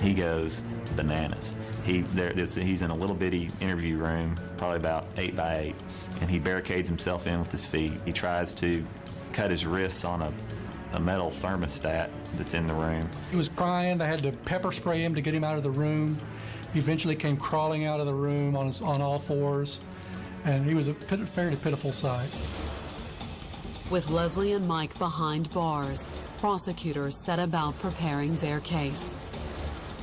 He goes bananas. He's in a little bitty interview room, probably about 8 by 8, and he barricades himself in with his feet. He tries to cut his wrists on a metal thermostat that's in the room. He was crying. They had to pepper spray him to get him out of the room. He eventually came crawling out of the room on all fours, and he was a fairly pitiful sight. With Leslie and Mike behind bars, prosecutors set about preparing their case.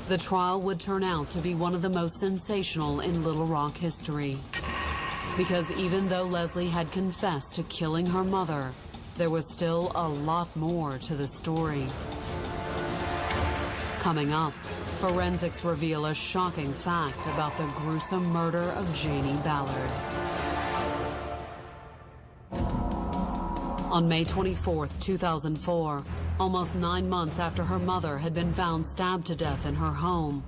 The trial would turn out to be one of the most sensational in Little Rock history. Because even though Leslie had confessed to killing her mother, there was still a lot more to the story. Coming up, forensics reveal a shocking fact about the gruesome murder of Janie Ballard. On May 24, 2004, almost 9 months after her mother had been found stabbed to death in her home,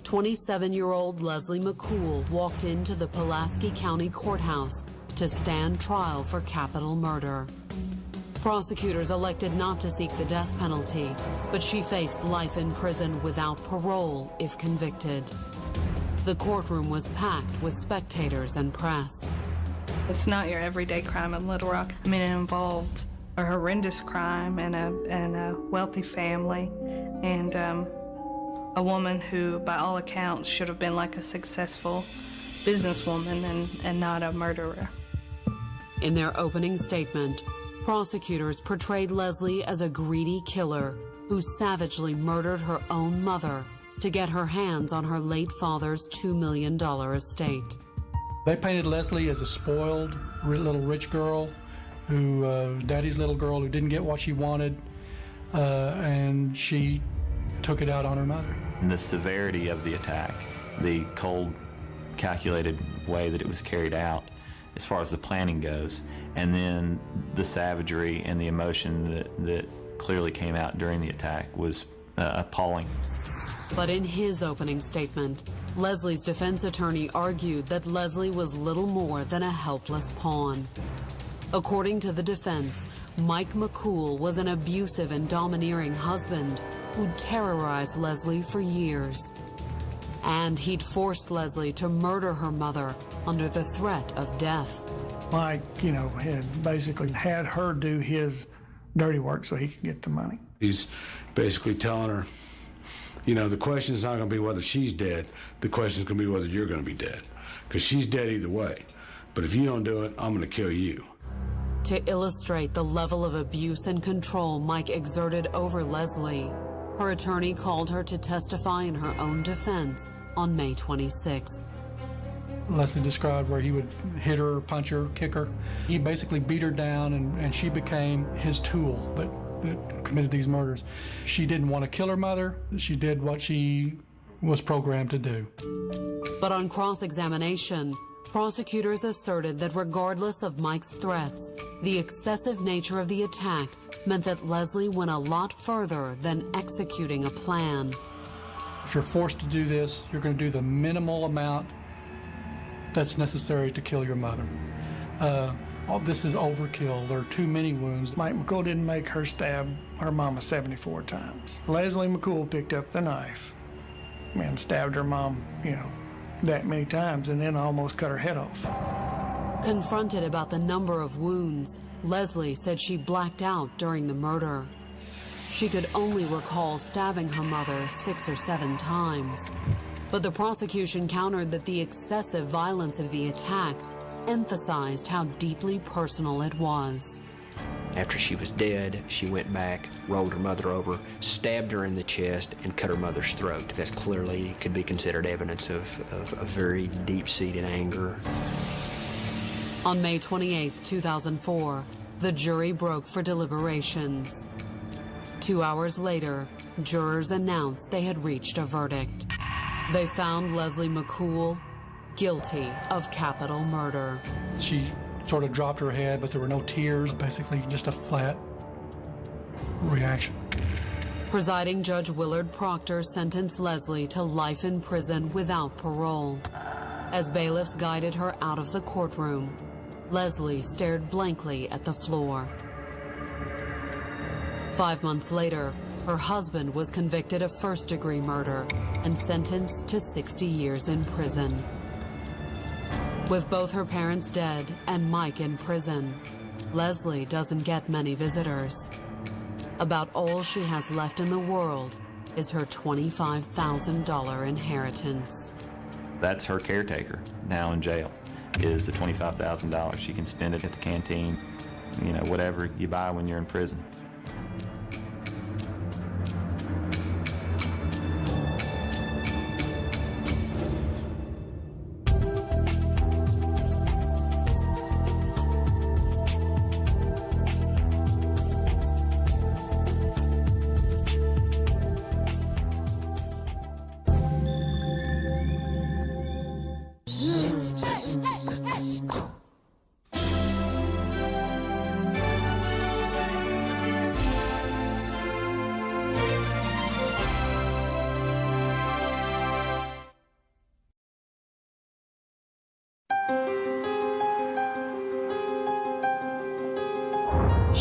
27-year-old Leslie McCool walked into the Pulaski County Courthouse to stand trial for capital murder. Prosecutors elected not to seek the death penalty, but she faced life in prison without parole if convicted. The courtroom was packed with spectators and press. It's not your everyday crime in Little Rock. I mean, it involved a horrendous crime and a wealthy family and a woman who, by all accounts, should have been like a successful businesswoman and not a murderer. In their opening statement, prosecutors portrayed Leslie as a greedy killer who savagely murdered her own mother to get her hands on her late father's $2 million estate. They painted Leslie as a spoiled little rich girl who, daddy's little girl who didn't get what she wanted, and she took it out on her mother. And the severity of the attack, the cold, calculated way that it was carried out as far as the planning goes, and then the savagery and the emotion that clearly came out during the attack was appalling. But in his opening statement, Leslie's defense attorney argued that Leslie was little more than a helpless pawn. According to the defense, Mike McCool was an abusive and domineering husband who'd terrorized Leslie for years. And he'd forced Leslie to murder her mother under the threat of death. Mike, had basically had her do his dirty work so he could get the money. He's basically telling her, the question is not going to be whether she's dead. The question is going to be whether you're going to be dead. Because she's dead either way. But if you don't do it, I'm going to kill you. To illustrate the level of abuse and control Mike exerted over Leslie, her attorney called her to testify in her own defense on May 26th. Leslie described where he would hit her, punch her, kick her. He basically beat her down, and she became his tool that committed these murders. She didn't want to kill her mother. She did what she was programmed to do. But on cross-examination, prosecutors asserted that regardless of Mike's threats, the excessive nature of the attack meant that Leslie went a lot further than executing a plan. If you're forced to do this, you're going to do the minimal amount that's necessary to kill your mother. This is overkill. There are too many wounds. Mike McCool didn't make her stab her mama 74 times. Leslie McCool picked up the knife and stabbed her mom, that many times, and then almost cut her head off. Confronted about the number of wounds, Leslie said she blacked out during the murder. She could only recall stabbing her mother 6 or 7 times. But the prosecution countered that the excessive violence of the attack emphasized how deeply personal it was. After she was dead, she went back, rolled her mother over, stabbed her in the chest, and cut her mother's throat. That clearly could be considered evidence of a very deep-seated anger. On May 28, 2004, the jury broke for deliberations. 2 hours later, jurors announced they had reached a verdict. They found Leslie McCool guilty of capital murder. She sort of dropped her head, but there were no tears, basically just a flat reaction. Presiding Judge Willard Proctor sentenced Leslie to life in prison without parole. As bailiffs guided her out of the courtroom, Leslie stared blankly at the floor. 5 months later, her husband was convicted of first-degree murder and sentenced to 60 years in prison. With both her parents dead and Mike in prison, Leslie doesn't get many visitors. About all she has left in the world is her $25,000 inheritance. That's her caretaker now in jail, is the $25,000. She can spend it at the canteen, whatever you buy when you're in prison.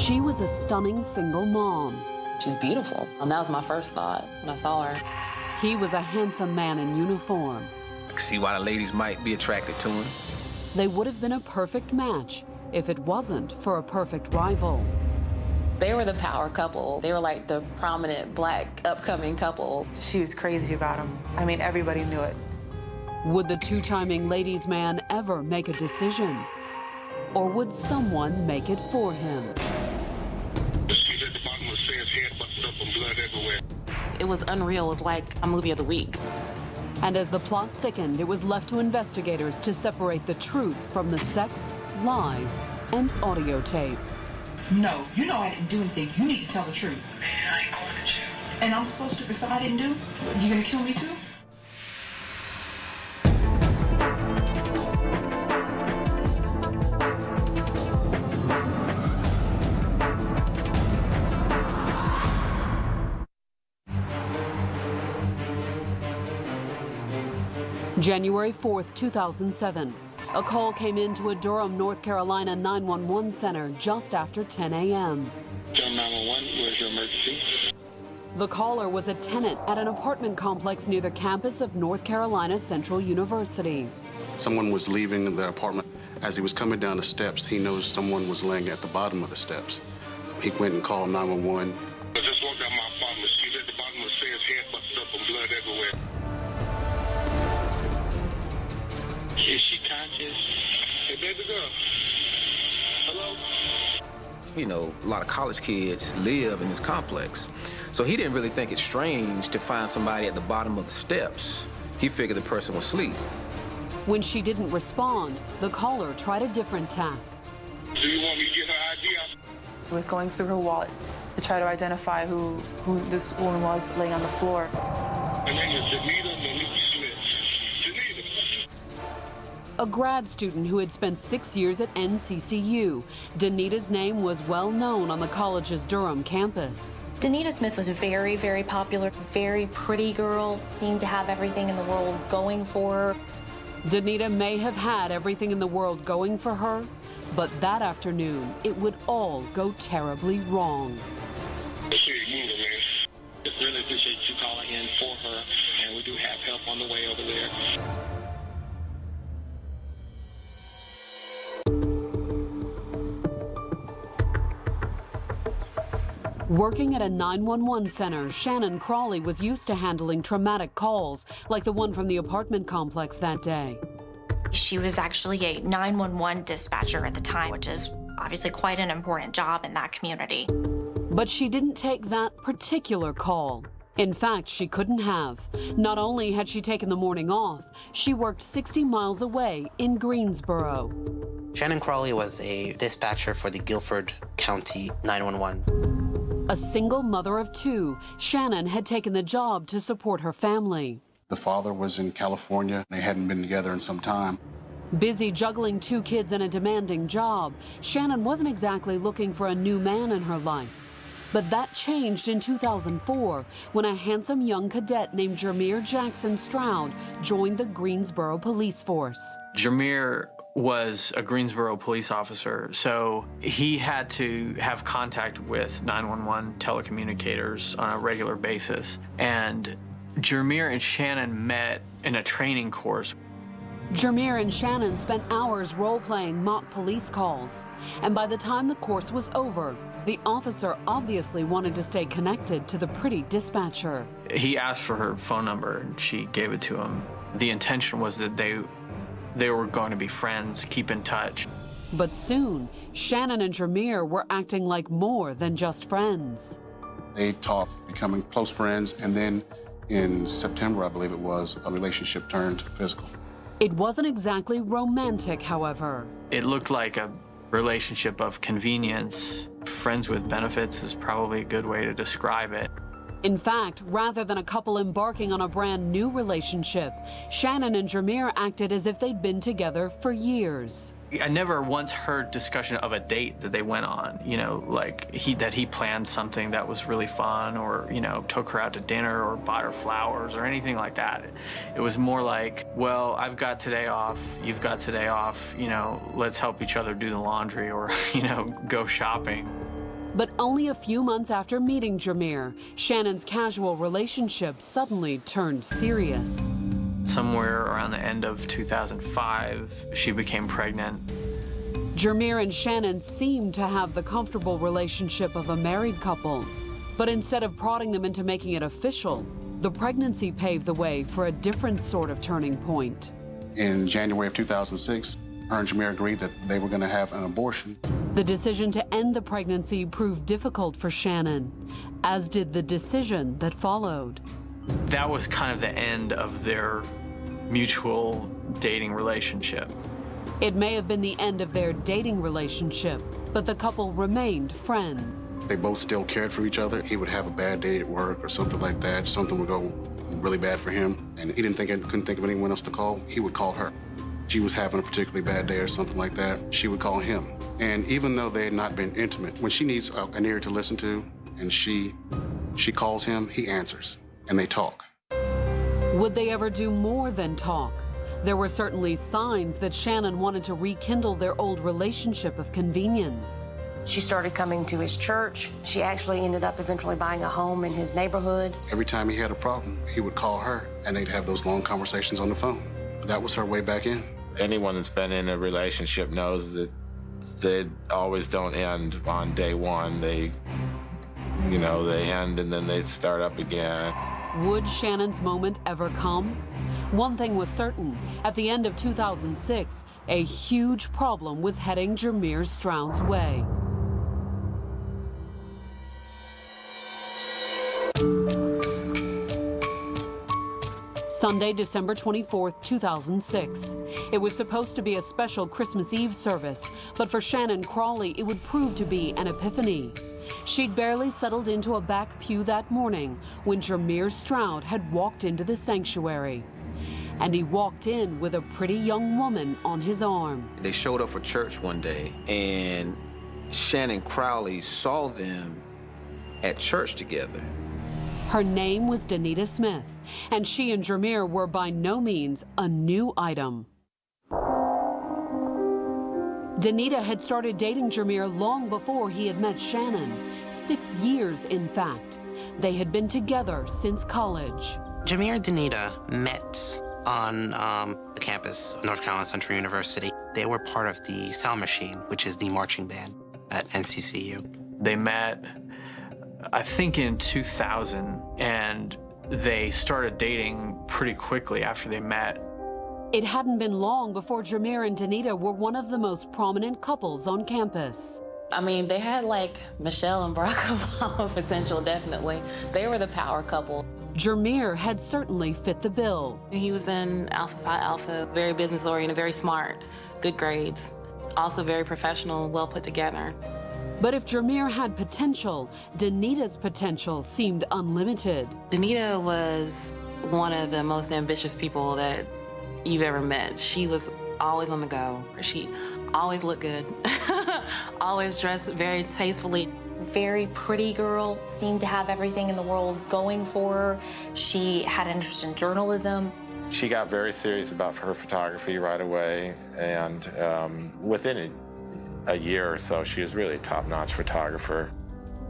She was a stunning single mom. She's beautiful. And that was my first thought when I saw her. He was a handsome man in uniform. I can see why the ladies might be attracted to him. They would have been a perfect match if it wasn't for a perfect rival. They were the power couple. They were like the prominent black upcoming couple. She was crazy about him. I mean, everybody knew it. Would the two-timing ladies' man ever make a decision? Or would someone make it for him? It was unreal. It was like a movie of the week. And as the plot thickened, it was left to investigators to separate the truth from the sex, lies, and audio tape. No, you know I didn't do anything. You need to tell the truth. Man, I ain't going to jail. And I'm supposed to for something I didn't do? You gonna kill me too? January 4th, 2007. A call came into a Durham, North Carolina 911 center just after 10 a.m. John 911, where's your emergency? The caller was a tenant at an apartment complex near the campus of North Carolina Central University. Someone was leaving the apartment. As he was coming down the steps, he noticed someone was laying at the bottom of the steps. He went and called 911. I just walked out my apartment. She's at the bottom of the stairs, head busted up and blood everywhere. Is she conscious? Hey, baby girl. Hello? You know, a lot of college kids live in this complex. So he didn't really think it strange to find somebody at the bottom of the steps. He figured the person was asleep. When she didn't respond, the caller tried a different tack. Do you want me to get her ID? I was going through her wallet to try to identify who this woman was laying on the floor. Her name is Danita Smith. A grad student who had spent 6 years at NCCU, Danita's name was well known on the college's Durham campus. Danita Smith was a very, very popular, very pretty girl, seemed to have everything in the world going for her. Danita may have had everything in the world going for her, but that afternoon, it would all go terribly wrong. Really appreciate you calling in for her, and we do have help on the way over there. Working at a 911 center, Shannon Crawley was used to handling traumatic calls, like the one from the apartment complex that day. She was actually a 911 dispatcher at the time, which is obviously quite an important job in that community. But she didn't take that particular call. In fact, she couldn't have. Not only had she taken the morning off, she worked 60 miles away in Greensboro. Shannon Crawley was a dispatcher for the Guilford County 911. A single mother of two, Shannon had taken the job to support her family. The father was in California. They hadn't been together in some time. Busy juggling 2 kids and a demanding job, Shannon wasn't exactly looking for a new man in her life. But that changed in 2004 when a handsome young cadet named Jermier Jackson Stroud joined the Greensboro police force. Jermier was a Greensboro police officer, so he had to have contact with 911 telecommunicators on a regular basis. And Jermier and Shannon met in a training course. Jermier and Shannon spent hours role-playing mock police calls. And by the time the course was over, the officer obviously wanted to stay connected to the pretty dispatcher. He asked for her phone number, and she gave it to him. The intention was that they were going to be friends, keep in touch. But soon, Shannon and Jermier were acting like more than just friends. They talked, becoming close friends, and then in September, I believe it was, a relationship turned physical. It wasn't exactly romantic, however. It looked like a relationship of convenience. Friends with benefits is probably a good way to describe it. In fact, rather than a couple embarking on a brand new relationship, Shannon and Jermier acted as if they'd been together for years. I never once heard discussion of a date that they went on, you know, like that he planned something that was really fun, or, you know, took her out to dinner or bought her flowers or anything like that. It was more like, well, I've got today off, you've got today off, you know, let's help each other do the laundry or, you know, go shopping. But only a few months after meeting Jameer, Shannon's casual relationship suddenly turned serious. Somewhere around the end of 2005, she became pregnant. Jameer and Shannon seemed to have the comfortable relationship of a married couple. But instead of prodding them into making it official, the pregnancy paved the way for a different sort of turning point. In January of 2006, her and Jameer agreed that they were going to have an abortion. The decision to end the pregnancy proved difficult for Shannon, as did the decision that followed. That was kind of the end of their mutual dating relationship. It may have been the end of their dating relationship, but the couple remained friends. They both still cared for each other. He would have a bad day at work or something like that. Something would go really bad for him, and he couldn't think of anyone else to call. He would call her. She was having a particularly bad day or something like that, she would call him. And even though they had not been intimate, when she needs an ear to listen to and she calls him, he answers, and they talk. Would they ever do more than talk? There were certainly signs that Shannon wanted to rekindle their old relationship of convenience. She started coming to his church. She actually ended up eventually buying a home in his neighborhood. Every time he had a problem, he would call her, and they'd have those long conversations on the phone. That was her way back in. Anyone that's been in a relationship knows that they always don't end on day one. They end and then they start up again. Would Shannon's moment ever come? One thing was certain. At the end of 2006, a huge problem was heading Jameer Stroud's way. Sunday, December 24th, 2006. It was supposed to be a special Christmas Eve service, but for Shannon Crawley, it would prove to be an epiphany. She'd barely settled into a back pew that morning when Jameer Stroud had walked into the sanctuary. And he walked in with a pretty young woman on his arm. They showed up for church one day, and Shannon Crowley saw them at church together. Her name was Danita Smith, and she and Jameer were by no means a new item. Danita had started dating Jameer long before he had met Shannon. 6 years, in fact. They had been together since college. Jameer and Danita met on the campus of North Carolina Central University. They were part of the Sound Machine, which is the marching band at NCCU. They met, I think, in 2000, and they started dating pretty quickly after they met. It hadn't been long before Jameer and Danita were one of the most prominent couples on campus. I mean, they had like Michelle and Barack Obama potential, definitely. They were the power couple. Jameer had certainly fit the bill. He was in Alpha Phi Alpha, very business-oriented, very smart, good grades, also very professional, well put together. But if Jameer had potential, Danita's potential seemed unlimited. Danita was one of the most ambitious people that you've ever met. She was always on the go. She always looked good, always dressed very tastefully. Very pretty girl, seemed to have everything in the world going for her. She had an interest in journalism. She got very serious about her photography right away, and within a year or so, she was really a top-notch photographer.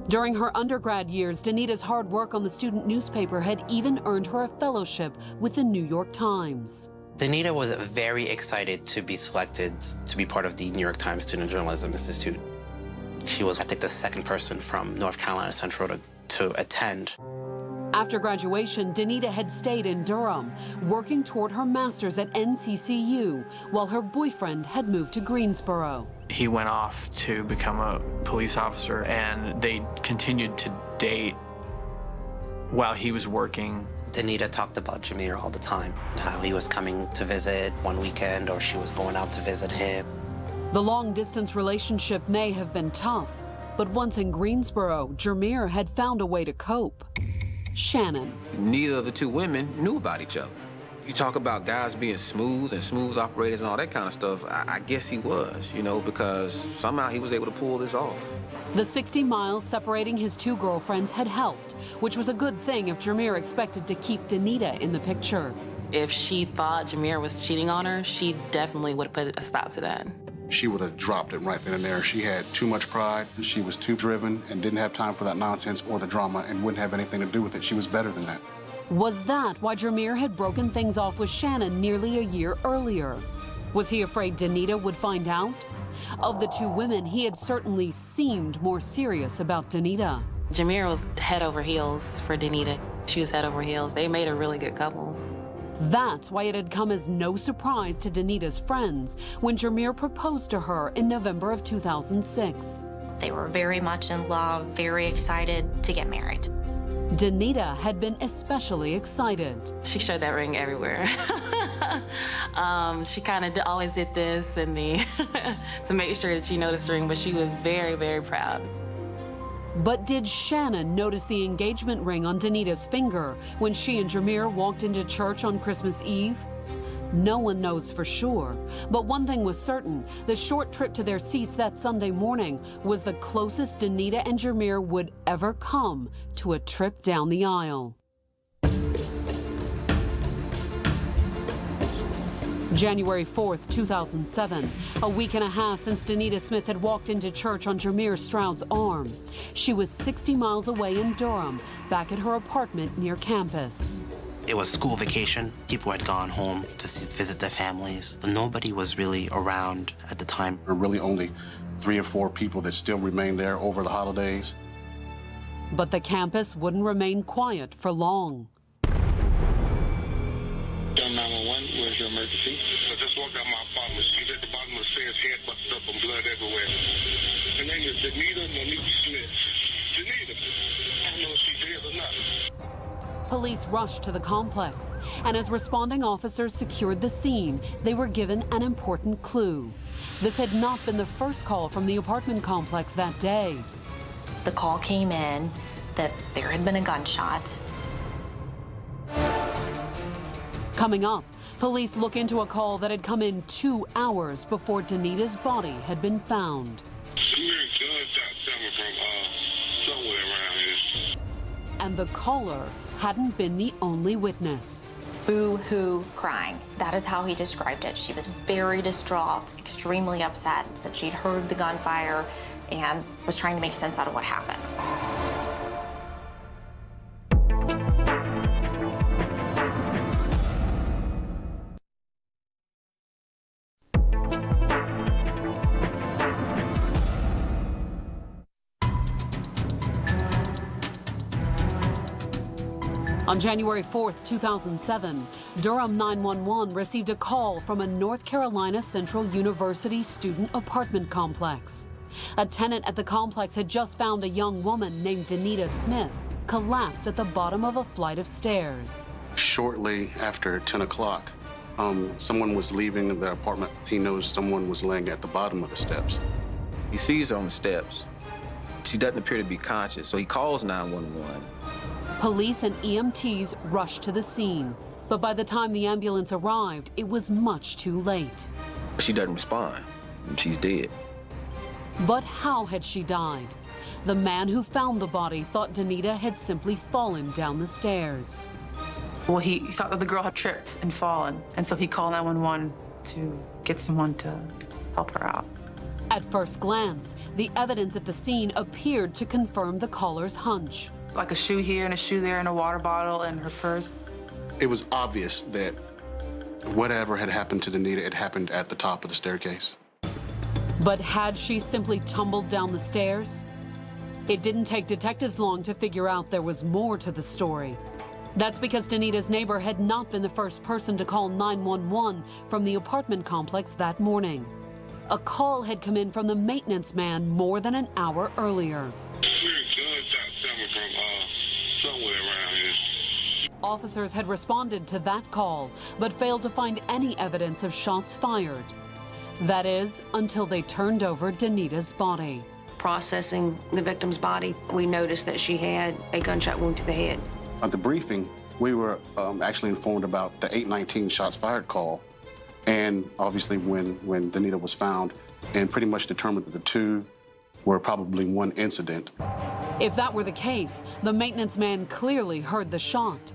During her undergrad years, Danita's hard work on the student newspaper had even earned her a fellowship with the New York Times. Danita was very excited to be selected to be part of the New York Times Student Journalism Institute. She was, I think, the second person from North Carolina Central to attend. After graduation, Danita had stayed in Durham, working toward her master's at NCCU, while her boyfriend had moved to Greensboro. He went off to become a police officer, and they continued to date while he was working. Danita talked about Jameer all the time, how he was coming to visit one weekend or she was going out to visit him. The long-distance relationship may have been tough, but once in Greensboro, Jameer had found a way to cope. Shannon. Neither of the two women knew about each other. You talk about guys being smooth and smooth operators and all that kind of stuff. I guess he was, because somehow he was able to pull this off. The 60 miles separating his two girlfriends had helped, which was a good thing if Jameer expected to keep Danita in the picture. If she thought Jameer was cheating on her, she definitely would have put a stop to that. she would have dropped it right then and there. She had too much pride. She was too driven and didn't have time for that nonsense or the drama and wouldn't have anything to do with it. She was better than that. Was that why Jameer had broken things off with Shannon nearly a year earlier? Was he afraid Danita would find out? Of the two women, he had certainly seemed more serious about Danita. Jameer was head over heels for Danita. She was head over heels. They made a really good couple. That's why it had come as no surprise to Danita's friends when Jameer proposed to her in November of 2006. They were very much in love, very excited to get married. Danita had been especially excited. She showed that ring everywhere. She kind of always did this and to make sure that she noticed the ring, but she was very, very proud. But did Shannon notice the engagement ring on Danita's finger when she and Jameer walked into church on Christmas Eve? No one knows for sure, but one thing was certain: the short trip to their seats that Sunday morning was the closest Danita and Jameer would ever come to a trip down the aisle. January 4th, 2007, a week and a half since Danita Smith had walked into church on Jameer Stroud's arm. She was 60 miles away in Durham, back at her apartment near campus. It was school vacation. People had gone home to visit their families. Nobody was really around at the time. There were really only 3 or 4 people that still remained there over the holidays. But the campus wouldn't remain quiet for long. 911, where's your emergency? I just walked out my apartment. She's at the bottom of the stairs, head busted up and blood everywhere. Her name is Danita Smith. Danita. I don't know if she's dead or not. Police rushed to the complex, and as responding officers secured the scene, they were given an important clue. This had not been the first call from the apartment complex that day. The call came in that there had been a gunshot. Coming up, police look into a call that had come in 2 hours before Danita's body had been found. And the caller hadn't been the only witness. Boo-hoo crying. That is how he described it. She was very distraught, extremely upset, said she'd heard the gunfire and was trying to make sense out of what happened. On January 4th, 2007, Durham 911 received a call from a North Carolina Central University student apartment complex. A tenant at the complex had just found a young woman named Danita Smith collapsed at the bottom of a flight of stairs. Shortly after 10 o'clock, someone was leaving the apartment. He knows someone was laying at the bottom of the steps. He sees her on the steps. She doesn't appear to be conscious, so he calls 911. Police and EMTs rushed to the scene, but by the time the ambulance arrived, it was much too late. She doesn't respond, and she's dead. But how had she died? The man who found the body thought Danita had simply fallen down the stairs. Well, he thought that the girl had tripped and fallen, and so he called 911 to get someone to help her out. At first glance, the evidence at the scene appeared to confirm the caller's hunch. Like a shoe here and a shoe there and a water bottle and her purse. It was obvious that whatever had happened to Danita, it happened at the top of the staircase. But had she simply tumbled down the stairs? It didn't take detectives long to figure out there was more to the story. That's because Danita's neighbor had not been the first person to call 911 from the apartment complex that morning. A call had come in from the maintenance man more than an hour earlier. Officers had responded to that call, but failed to find any evidence of shots fired. That is, until they turned over Danita's body. Processing the victim's body, we noticed that she had a gunshot wound to the head. At the briefing, we were actually informed about the 819 shots fired call. And obviously when Danita was found, and pretty much determined that the two were probably one incident. If that were the case, the maintenance man clearly heard the shot.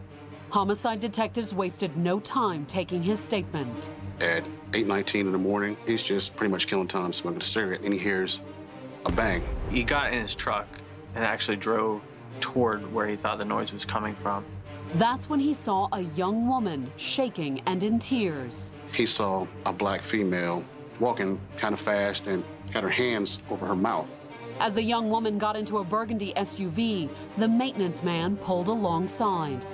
Homicide detectives wasted no time taking his statement. Ed, 8:19 in the morning. He's just pretty much killing time smoking a cigarette, and he hears a bang. He got in his truck and actually drove toward where he thought the noise was coming from. That's when he saw a young woman shaking and in tears. He saw a black female walking kind of fast and had her hands over her mouth. As the young woman got into a burgundy SUV, the maintenance man pulled alongside.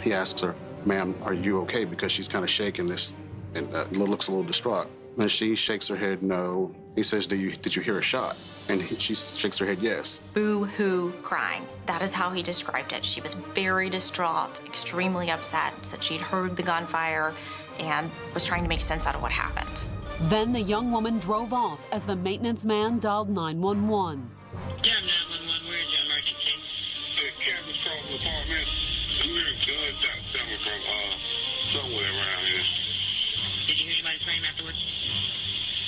He asks her, "Ma'am, are you okay?" Because she's kind of shaking this and looks a little distraught. And she shakes her head no. He says, did you hear a shot? And she shakes her head yes. Boo-hoo crying. That is how he described it. She was very distraught, extremely upset, said she'd heard the gunfire and was trying to make sense out of what happened. Then the young woman drove off as the maintenance man dialed 911. Yeah, 911, where's your emergency? The cabin across the apartment. I'm hearing gunshots coming from somewhere around here. Did you hear anybody scream afterwards?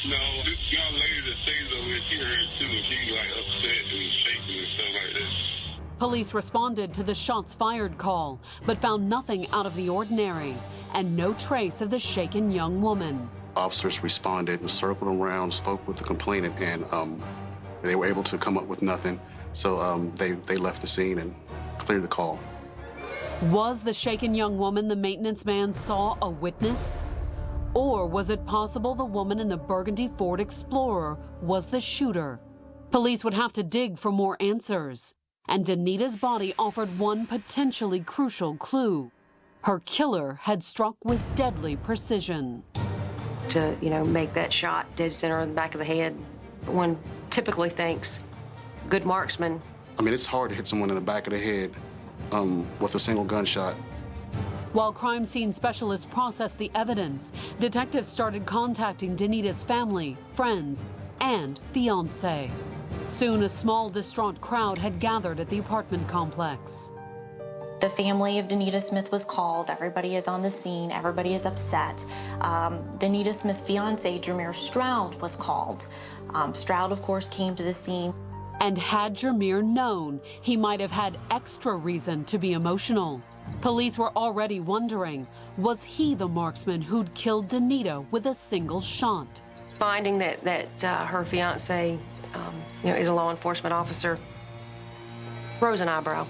No, this young lady that stays over here, she heard too. She's like upset and shaking and stuff like that. Police responded to the shots fired call, but found nothing out of the ordinary and no trace of the shaken young woman. Officers responded, circled around, spoke with the complainant, and they were able to come up with nothing. So they left the scene and cleared the call. Was the shaken young woman the maintenance man saw a witness? Or was it possible the woman in the burgundy Ford Explorer was the shooter? Police would have to dig for more answers. And Danita's body offered one potentially crucial clue. Her killer had struck with deadly precision. To, make that shot dead center in the back of the head, one typically thinks good marksman. I mean, it's hard to hit someone in the back of the head with a single gunshot. While crime scene specialists processed the evidence, detectives started contacting Danita's family, friends, and fiancé. Soon, a small, distraught crowd had gathered at the apartment complex. The family of Danita Smith was called. Everybody is on the scene. Everybody is upset. Danita Smith's fiancé, Jameer Stroud, was called. Stroud, of course, came to the scene. And had Jameer known, he might have had extra reason to be emotional. Police were already wondering, was he the marksman who'd killed Danita with a single shot? Finding that her fiancé, is a law enforcement officer, rose an eyebrow.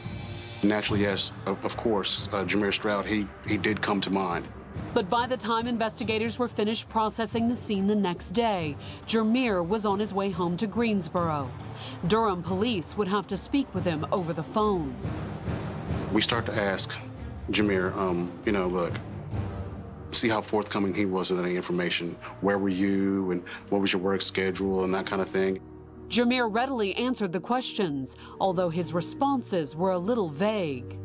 Naturally, yes, of course, Jameer Stroud, he did come to mind. But by the time investigators were finished processing the scene the next day, Jameer was on his way home to Greensboro. Durham police would have to speak with him over the phone. We start to ask Jameer, look, see how forthcoming he was with any information. Where were you and what was your work schedule and that kind of thing. Jameer readily answered the questions, although his responses were a little vague.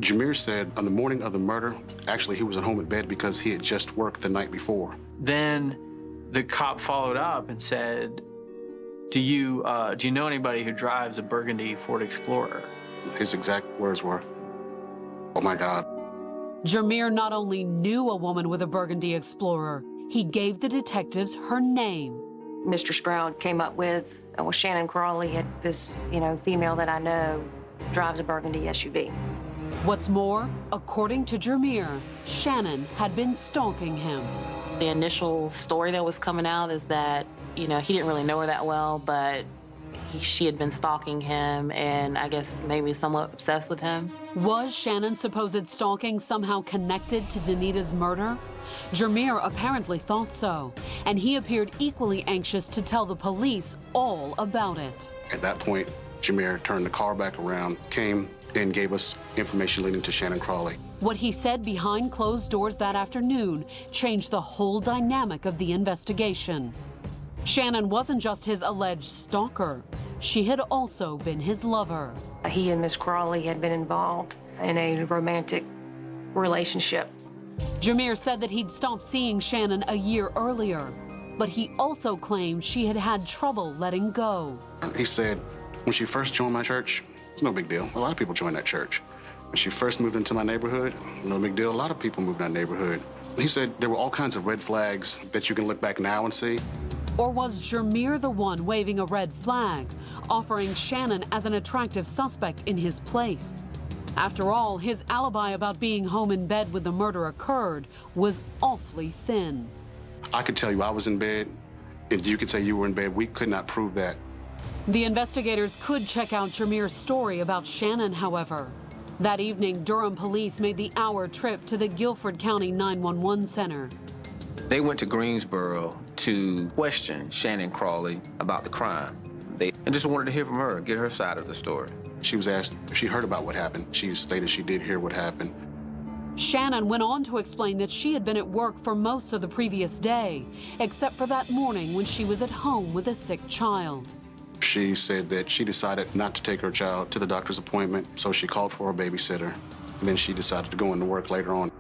Jameer said on the morning of the murder, actually he was at home in bed because he had just worked the night before. Then the cop followed up and said, do you know anybody who drives a burgundy Ford Explorer? His exact words were, "Oh my God." Jameer not only knew a woman with a burgundy Explorer, he gave the detectives her name. Mr. Stroud came up with, Shannon Crawley had this, female that I know drives a burgundy SUV. What's more, according to Jameer, Shannon had been stalking him. The initial story that was coming out is that, he didn't really know her that well, but she had been stalking him and I guess maybe somewhat obsessed with him. Was Shannon's supposed stalking somehow connected to Danita's murder? Jameer apparently thought so, and he appeared equally anxious to tell the police all about it. At that point, Jameer turned the car back around, came and gave us information leading to Shannon Crawley. What he said behind closed doors that afternoon changed the whole dynamic of the investigation. Shannon wasn't just his alleged stalker. She had also been his lover. He and Miss Crawley had been involved in a romantic relationship. Jameer said that he'd stopped seeing Shannon a year earlier, but he also claimed she had had trouble letting go. He said, when she first joined my church, it's no big deal. A lot of people join that church. When she first moved into my neighborhood, no big deal. A lot of people moved in that neighborhood. He said there were all kinds of red flags that you can look back now and see. Or was Jameer the one waving a red flag, offering Shannon as an attractive suspect in his place? After all, his alibi about being home in bed when the murder occurred was awfully thin. I could tell you I was in bed, and you could say you were in bed. We could not prove that. The investigators could check out Jameer's story about Shannon, however. That evening, Durham police made the hour trip to the Guilford County 911 center. They went to Greensboro to question Shannon Crawley about the crime. They just wanted to hear from her, get her side of the story. She was asked if she heard about what happened. She stated she did hear what happened. Shannon went on to explain that she had been at work for most of the previous day, except for that morning when she was at home with a sick child. She said that she decided not to take her child to the doctor's appointment, so she called for a babysitter. And then she decided to go into work later on.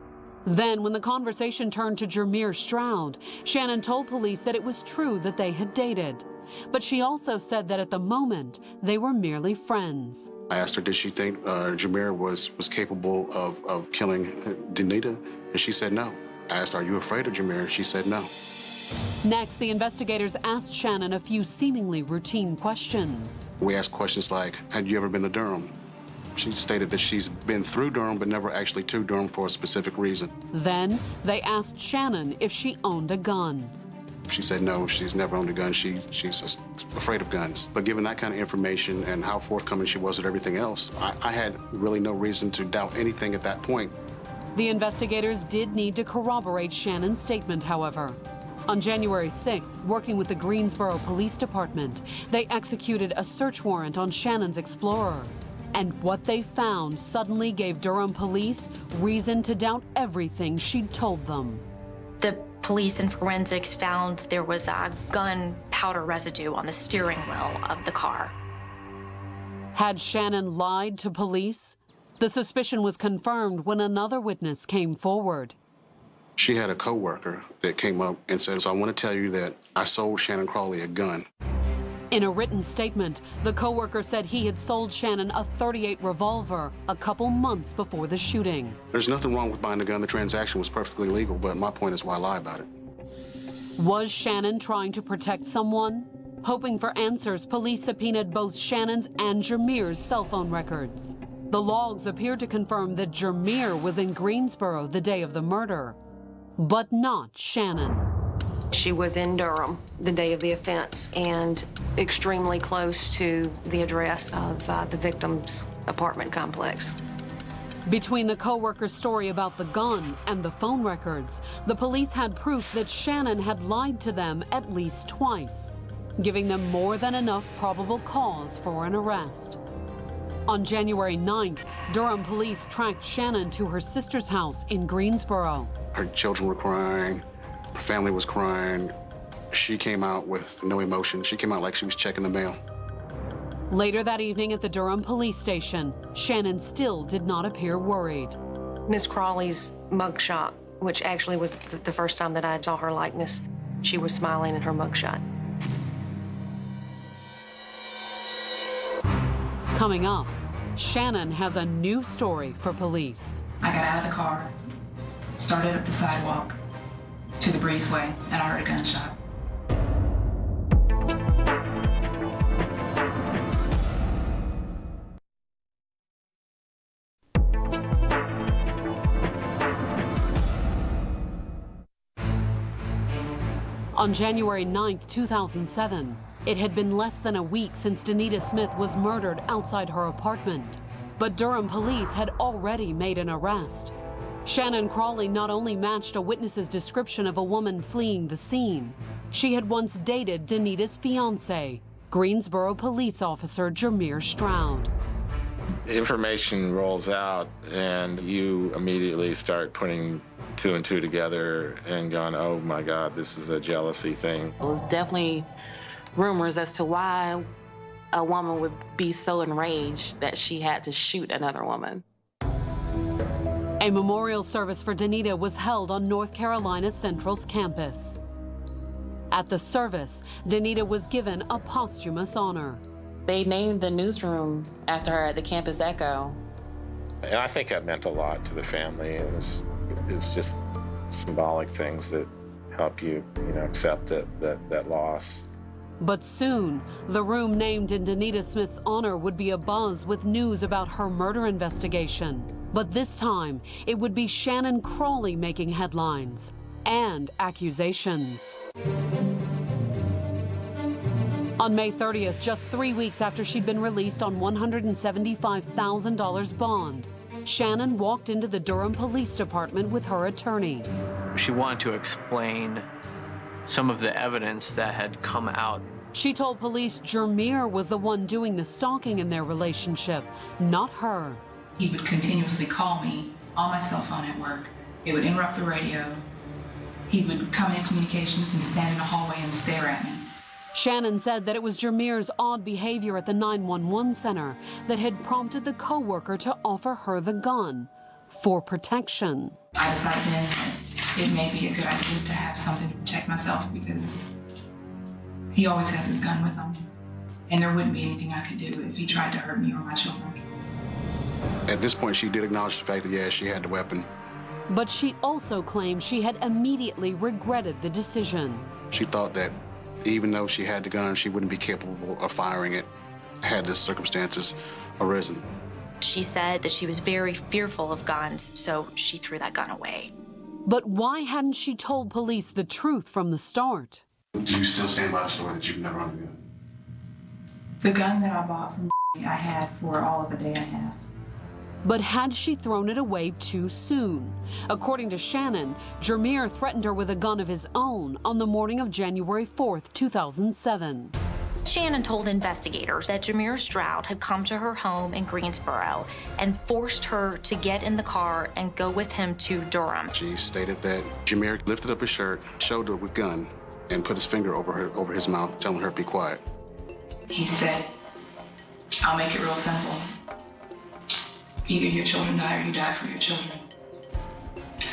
Then, when the conversation turned to Jameer Stroud, Shannon told police that it was true that they had dated. But she also said that at the moment, they were merely friends. I asked her, did she think Jameer was capable of killing Danita? And she said no. I asked, are you afraid of Jameer? She said no. Next, the investigators asked Shannon a few seemingly routine questions. We asked questions like, had you ever been to Durham? She stated that she's been through Durham, but never actually to Durham for a specific reason. Then, they asked Shannon if she owned a gun. She said no, she's never owned a gun. She's afraid of guns. But given that kind of information and how forthcoming she was with everything else, I had really no reason to doubt anything at that point. The investigators did need to corroborate Shannon's statement, however. On January 6th, working with the Greensboro Police Department, they executed a search warrant on Shannon's Explorer. And what they found suddenly gave Durham police reason to doubt everything she'd told them. The police and forensics found there was a gunpowder residue on the steering wheel of the car. Had Shannon lied to police? The suspicion was confirmed when another witness came forward. She had a co-worker that came up and said, so I want to tell you that I sold Shannon Crawley a gun. In a written statement, the co-worker said he had sold Shannon a .38 revolver a couple months before the shooting. There's nothing wrong with buying a gun. The transaction was perfectly legal, but my point is why lie about it? Was Shannon trying to protect someone? Hoping for answers, police subpoenaed both Shannon's and Jameer's cell phone records. The logs appeared to confirm that Jameer was in Greensboro the day of the murder, but not Shannon. She was in Durham the day of the offense and extremely close to the address of the victim's apartment complex. Between the co-worker's story about the gun and the phone records, the police had proof that Shannon had lied to them at least twice, giving them more than enough probable cause for an arrest. On January 9th, Durham police tracked Shannon to her sister's house in Greensboro. Her children were crying. Her family was crying. She came out with no emotion. She came out like she was checking the mail. Later that evening at the Durham police station, Shannon still did not appear worried. Miss Crawley's mugshot, which actually was the first time that I saw her likeness, she was smiling in her mugshot. Coming up, Shannon has a new story for police. I got out of the car, started up the sidewalk to the breezeway, and I heard a gunshot. On January 9th, 2007, it had been less than a week since Danita Smith was murdered outside her apartment. But Durham police had already made an arrest. Shannon Crawley not only matched a witness's description of a woman fleeing the scene, she had once dated Danita's fiancé, Greensboro police officer Jameer Stroud. Information rolls out and you immediately start putting two and two together and going, oh my God, this is a jealousy thing. It was definitely rumors as to why a woman would be so enraged that she had to shoot another woman. A memorial service for Danita was held on North Carolina Central's campus. At the service, Danita was given a posthumous honor. They named the newsroom after her at the Campus Echo. And I think that meant a lot to the family. It's just symbolic things that help you, accept that loss. But soon, the room named in Danita Smith's honor would be abuzz with news about her murder investigation. But this time, it would be Shannon Crawley making headlines. and accusations. On May 30th, just 3 weeks after she'd been released on $175,000 bond, Shannon walked into the Durham Police Department with her attorney. She wanted to explain some of the evidence that had come out. She told police Jermier was the one doing the stalking in their relationship, not her. He would continuously call me on my cell phone at work. It would interrupt the radio. He would come in communications and stand in the hallway and stare at me. Shannon said that it was Jermier's odd behavior at the 911 center that had prompted the co-worker to offer her the gun for protection. I decided then that it may be a good idea to have something to protect myself because he always has his gun with him, and there wouldn't be anything I could do if he tried to hurt me or my children. At this point, she did acknowledge the fact that, yes, she had the weapon. But she also claimed she had immediately regretted the decision. She thought that even though she had the gun, she wouldn't be capable of firing it had the circumstances arisen. She said that she was very fearful of guns, so she threw that gun away. But why hadn't she told police the truth from the start? Do you still stand by the story that you've never owned a gun? The gun that I bought from I had for all of a day and a half. But had she thrown it away too soon? According to Shannon, Jermier threatened her with a gun of his own on the morning of January 4th, 2007. Shannon told investigators that Jermier Stroud had come to her home in Greensboro and forced her to get in the car and go with him to Durham. She stated that Jermier lifted up his shirt, showed her with gun, and put his finger over his mouth, telling her to be quiet. He said, "I'll make it real simple. Either your children die or you die for your children."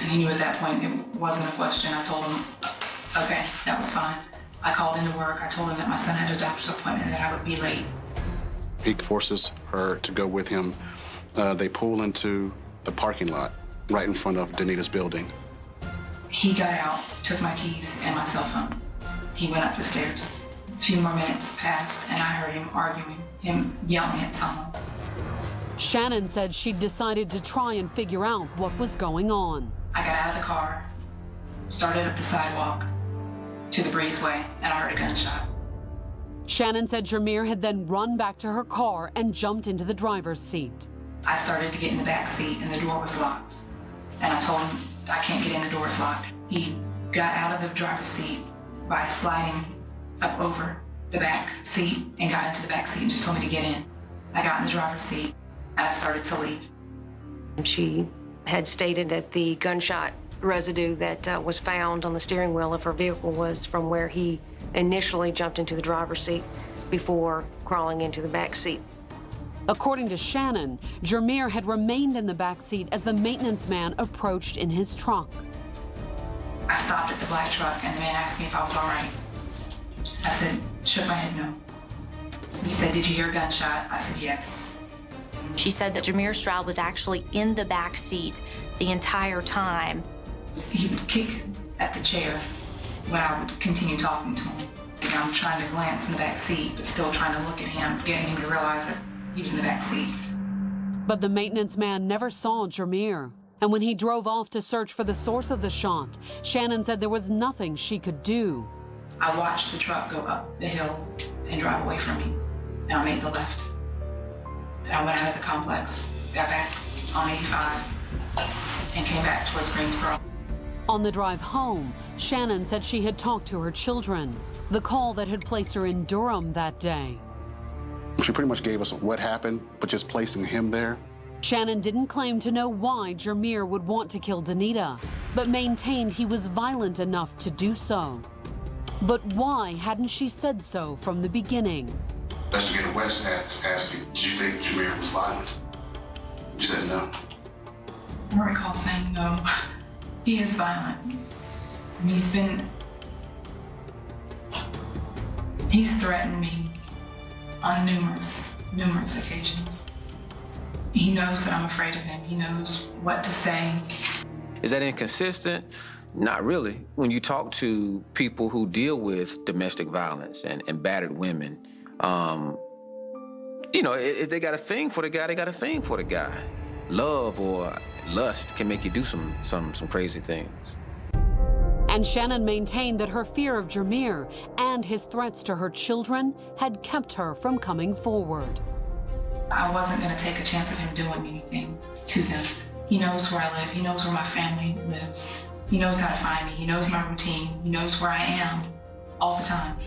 And he knew at that point it wasn't a question. I told him, okay, that was fine. I called into work. I told him that my son had a doctor's appointment and that I would be late. He forces her to go with him. They pull into the parking lot right in front of Danita's building. He got out, took my keys and my cell phone. He went up the stairs. A few more minutes passed and I heard him arguing, him yelling at someone. Shannon said she'd decided to try and figure out what was going on. I got out of the car, started up the sidewalk to the breezeway, and I heard a gunshot. Shannon said Jermier had then run back to her car and jumped into the driver's seat. I started to get in the back seat, and the door was locked. And I told him, I can't get in, the door is locked. He got out of the driver's seat by sliding up over the back seat and got into the back seat and just told me to get in. I got in the driver's seat. I started to leave. She had stated that the gunshot residue that was found on the steering wheel of her vehicle was from where he initially jumped into the driver's seat before crawling into the back seat. According to Shannon, Jermier had remained in the back seat as the maintenance man approached in his truck. I stopped at the black truck and the man asked me if I was all right. I said, shook my head no. He said, did you hear a gunshot? I said, yes. She said that Jermier Stroud was actually in the back seat the entire time. He would kick at the chair when I would continue talking to him. I'm trying to glance in the back seat, but still trying to look at him, getting him to realize that he was in the back seat. But the maintenance man never saw Jermier. And when he drove off to search for the source of the shot, Shannon said there was nothing she could do. I watched the truck go up the hill and drive away from me, and I made the left. I went out of the complex, got back on 85, and came back towards Greensboro. On the drive home, Shannon said she had talked to her children, the call that had placed her in Durham that day. She pretty much gave us what happened, but just placing him there. Shannon didn't claim to know why Jermier would want to kill Danita, but maintained he was violent enough to do so. But why hadn't she said so from the beginning? Investigator West asked you, did you think Jermier was violent? You said no. I don't recall saying no. He is violent. And he's threatened me on numerous occasions. He knows that I'm afraid of him. He knows what to say. Is that inconsistent? Not really. When you talk to people who deal with domestic violence and battered women, you know, if they got a thing for the guy, they got a thing for the guy. Love or lust can make you do some crazy things. And Shannon maintained that her fear of Jameer and his threats to her children had kept her from coming forward. I wasn't going to take a chance of him doing anything to them. He knows where I live. He knows where my family lives. He knows how to find me. He knows my routine. He knows where I am all the time.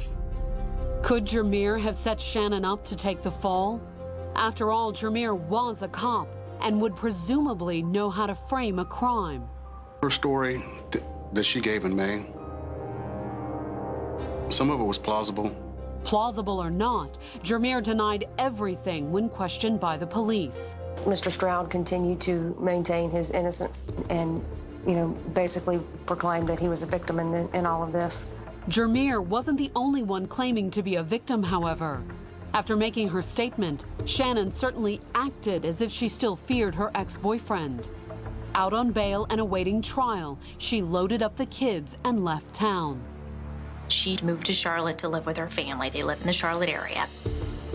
Could Jameer have set Shannon up to take the fall? After all, Jameer was a cop and would presumably know how to frame a crime. Her story that she gave in May, some of it was plausible. Plausible or not, Jameer denied everything when questioned by the police. Mr. Stroud continued to maintain his innocence and, basically proclaimed that he was a victim in all of this. Jameer wasn't the only one claiming to be a victim, however. After making her statement, Shannon certainly acted as if she still feared her ex-boyfriend. Out on bail and awaiting trial, she loaded up the kids and left town. She moved to Charlotte to live with her family. They live in the Charlotte area.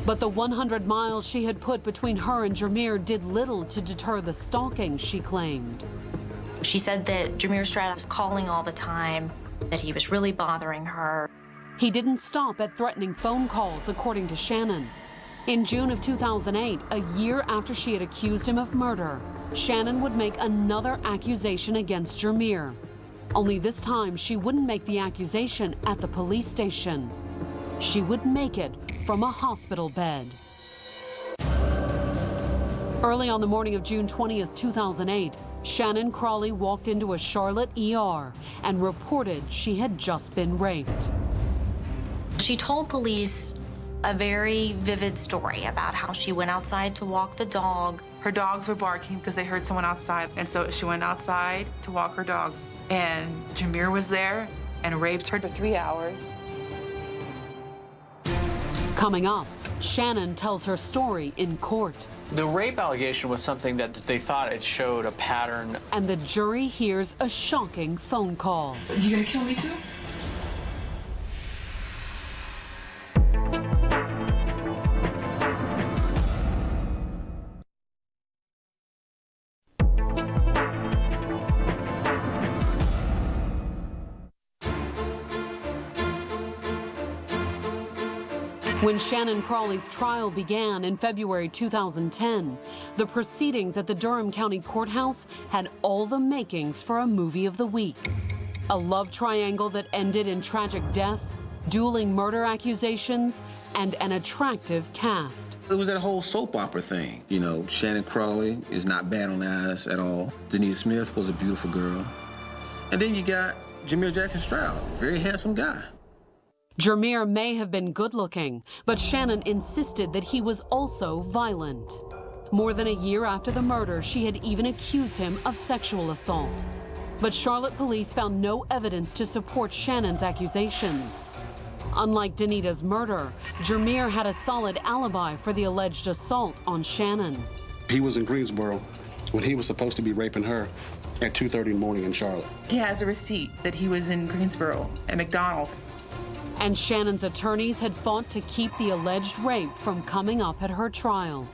But the 100 miles she had put between her and Jameer did little to deter the stalking, she claimed. She said that Jameer Stroud was calling all the time, that he was really bothering her. He didn't stop at threatening phone calls, according to Shannon. In June of 2008, a year after she had accused him of murder, Shannon would make another accusation against Jameer. Only this time, she wouldn't make the accusation at the police station. She would make it from a hospital bed. Early on the morning of June 20th, 2008, Shannon Crawley walked into a Charlotte ER and reported she had just been raped. She told police a very vivid story about how she went outside to walk the dog. Her dogs were barking because they heard someone outside, and so she went outside to walk her dogs. And Jameer was there and raped her for 3 hours. Coming up, Shannon tells her story in court. The rape allegation was something that they thought it showed a pattern. And the jury hears a shocking phone call. You gonna kill me too? When Shannon Crawley's trial began in February 2010, the proceedings at the Durham County Courthouse had all the makings for a movie of the week. A love triangle that ended in tragic death, dueling murder accusations, and an attractive cast. It was that whole soap opera thing. Shannon Crawley is not bad on the eyes at all. Denise Smith was a beautiful girl. And then you got Jameer Jackson Stroud, very handsome guy. Jameer may have been good-looking, but Shannon insisted that he was also violent. More than a year after the murder, she had even accused him of sexual assault. But Charlotte police found no evidence to support Shannon's accusations. Unlike Danita's murder, Jameer had a solid alibi for the alleged assault on Shannon. He was in Greensboro when he was supposed to be raping her at 2:30 in the morning in Charlotte. He has a receipt that he was in Greensboro at McDonald's. And Shannon's attorneys had fought to keep the alleged rape from coming up at her trial.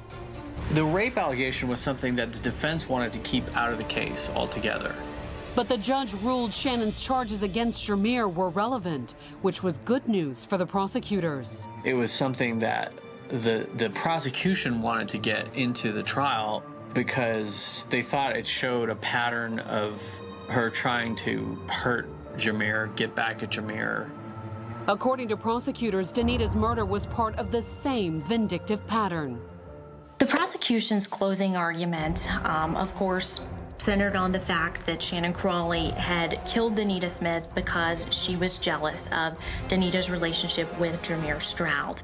The rape allegation was something that the defense wanted to keep out of the case altogether. But the judge ruled Shannon's charges against Jameer were relevant, which was good news for the prosecutors. It was something that the prosecution wanted to get into the trial because they thought it showed a pattern of her trying to hurt Jameer, get back at Jameer. According to prosecutors, Danita's murder was part of the same vindictive pattern. The prosecution's closing argument, of course, centered on the fact that Shannon Crawley had killed Danita Smith because she was jealous of Danita's relationship with Jameer Stroud.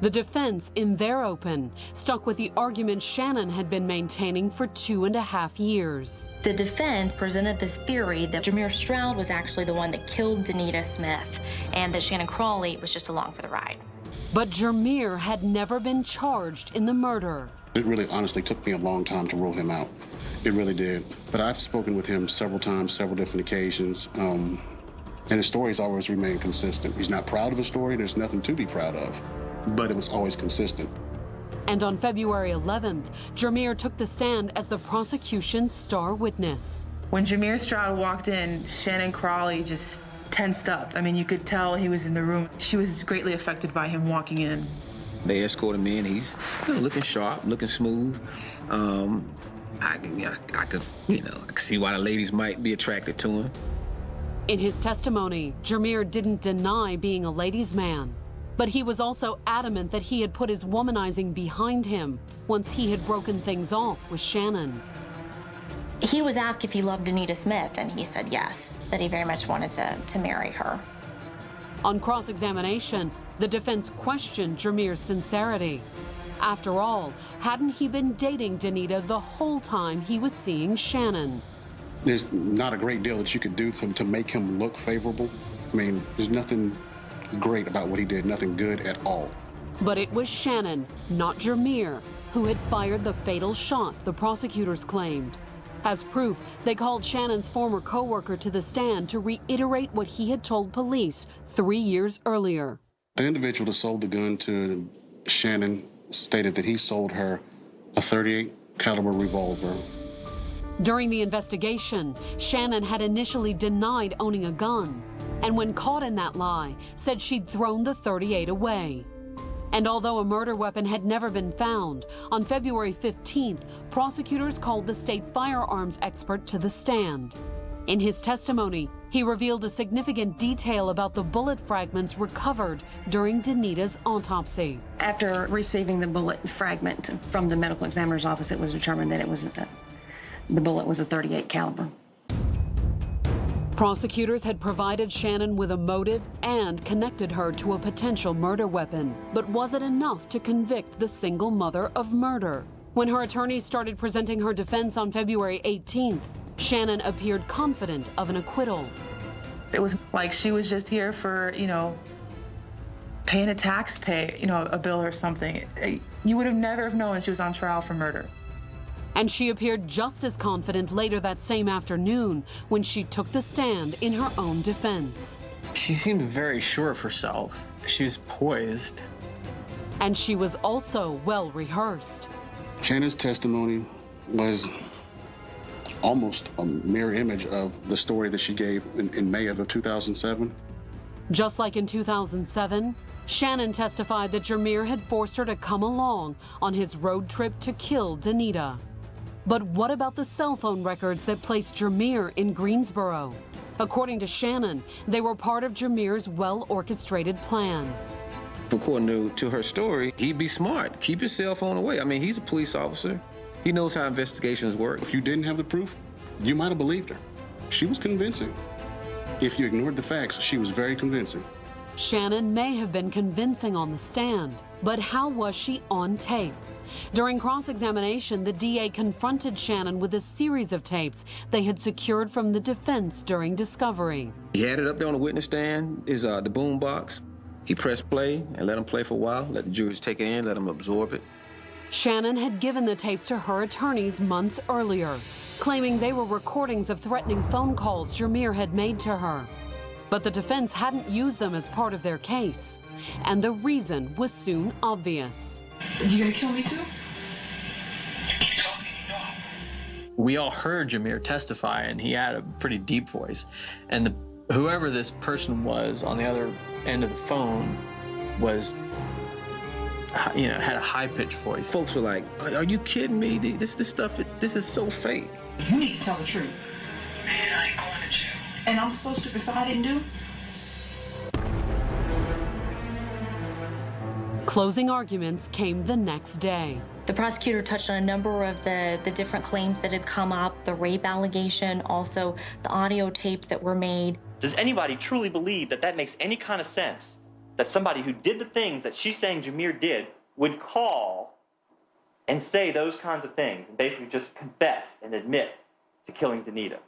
The defense, in their open, stuck with the argument Shannon had been maintaining for 2.5 years. The defense presented this theory that Jameer Stroud was actually the one that killed Danita Smith and that Shannon Crawley was just along for the ride. But Jameer had never been charged in the murder. It really honestly took me a long time to rule him out. It really did. But I've spoken with him several times, several different occasions, and his stories always remain consistent. He's not proud of his story. There's nothing to be proud of. But it was always consistent. And on February 11th, Jameer took the stand as the prosecution's star witness. When Jameer Stroud walked in, Shannon Crawley just tensed up. I mean, you could tell he was in the room. She was greatly affected by him walking in. They escorted me in. He's looking sharp, looking smooth. I could see why the ladies might be attracted to him. In his testimony, Jameer didn't deny being a ladies' man, but he was also adamant that he had put his womanizing behind him once he had broken things off with Shannon. He was asked if he loved Danita Smith, and he said yes, that he very much wanted to marry her. On cross-examination, the defense questioned Jameer's sincerity. After all, hadn't he been dating Danita the whole time he was seeing Shannon? There's not a great deal that you could do to make him look favorable. I mean, there's nothing great about what he did, nothing good at all. But it was Shannon, not Jameer, who had fired the fatal shot the prosecutors claimed. As proof, they called Shannon's former co-worker to the stand to reiterate what he had told police 3 years earlier. The individual that sold the gun to Shannon stated that he sold her a .38 caliber revolver. During the investigation, Shannon had initially denied owning a gun, and when caught in that lie, said she'd thrown the .38 away. And although a murder weapon had never been found, on February 15th, prosecutors called the state firearms expert to the stand. In his testimony, he revealed a significant detail about the bullet fragments recovered during Danita's autopsy. After receiving the bullet fragment from the medical examiner's office, it was determined that the bullet was a .38 caliber. Prosecutors had provided Shannon with a motive and connected her to a potential murder weapon. But was it enough to convict the single mother of murder? When her attorneys started presenting her defense on February 18th, Shannon appeared confident of an acquittal. It was like she was just here for, paying a bill or something. You would have never have known she was on trial for murder. And she appeared just as confident later that same afternoon when she took the stand in her own defense. She seemed very sure of herself. She was poised. And she was also well rehearsed. Shannon's testimony was almost a mirror image of the story that she gave in May of 2007. Just like in 2007, Shannon testified that Jameer had forced her to come along on his road trip to kill Danita. But what about the cell phone records that placed Jameer in Greensboro? According to Shannon, they were part of Jameer's well-orchestrated plan. According to her story, he'd be smart. Keep your cell phone away. I mean, he's a police officer. He knows how investigations work. If you didn't have the proof, you might have believed her. She was convincing. If you ignored the facts, she was very convincing. Shannon may have been convincing on the stand, but how was she on tape? During cross-examination, the DA confronted Shannon with a series of tapes they had secured from the defense during discovery. He had it up there on the witness stand, the boom box. He pressed play and let him play for a while, let the jurors take it in, let them absorb it. Shannon had given the tapes to her attorneys months earlier, claiming they were recordings of threatening phone calls Jameer had made to her. But the defense hadn't used them as part of their case, and the reason was soon obvious. You gonna kill me too? We all heard Jameer testify, and he had a pretty deep voice. And whoever this person was on the other end of the phone was, had a high-pitched voice. Folks were like, "Are you kidding me? This stuff, this is so fake." You need to tell the truth. Man, I ain't going to jail. And I'm supposed to decide I didn't do? Closing arguments came the next day. The prosecutor touched on a number of the different claims that had come up, the rape allegation, also the audio tapes that were made. Does anybody truly believe that that makes any kind of sense? That somebody who did the things that she's saying Jameer did would call and say those kinds of things and basically just confess and admit to killing Danita?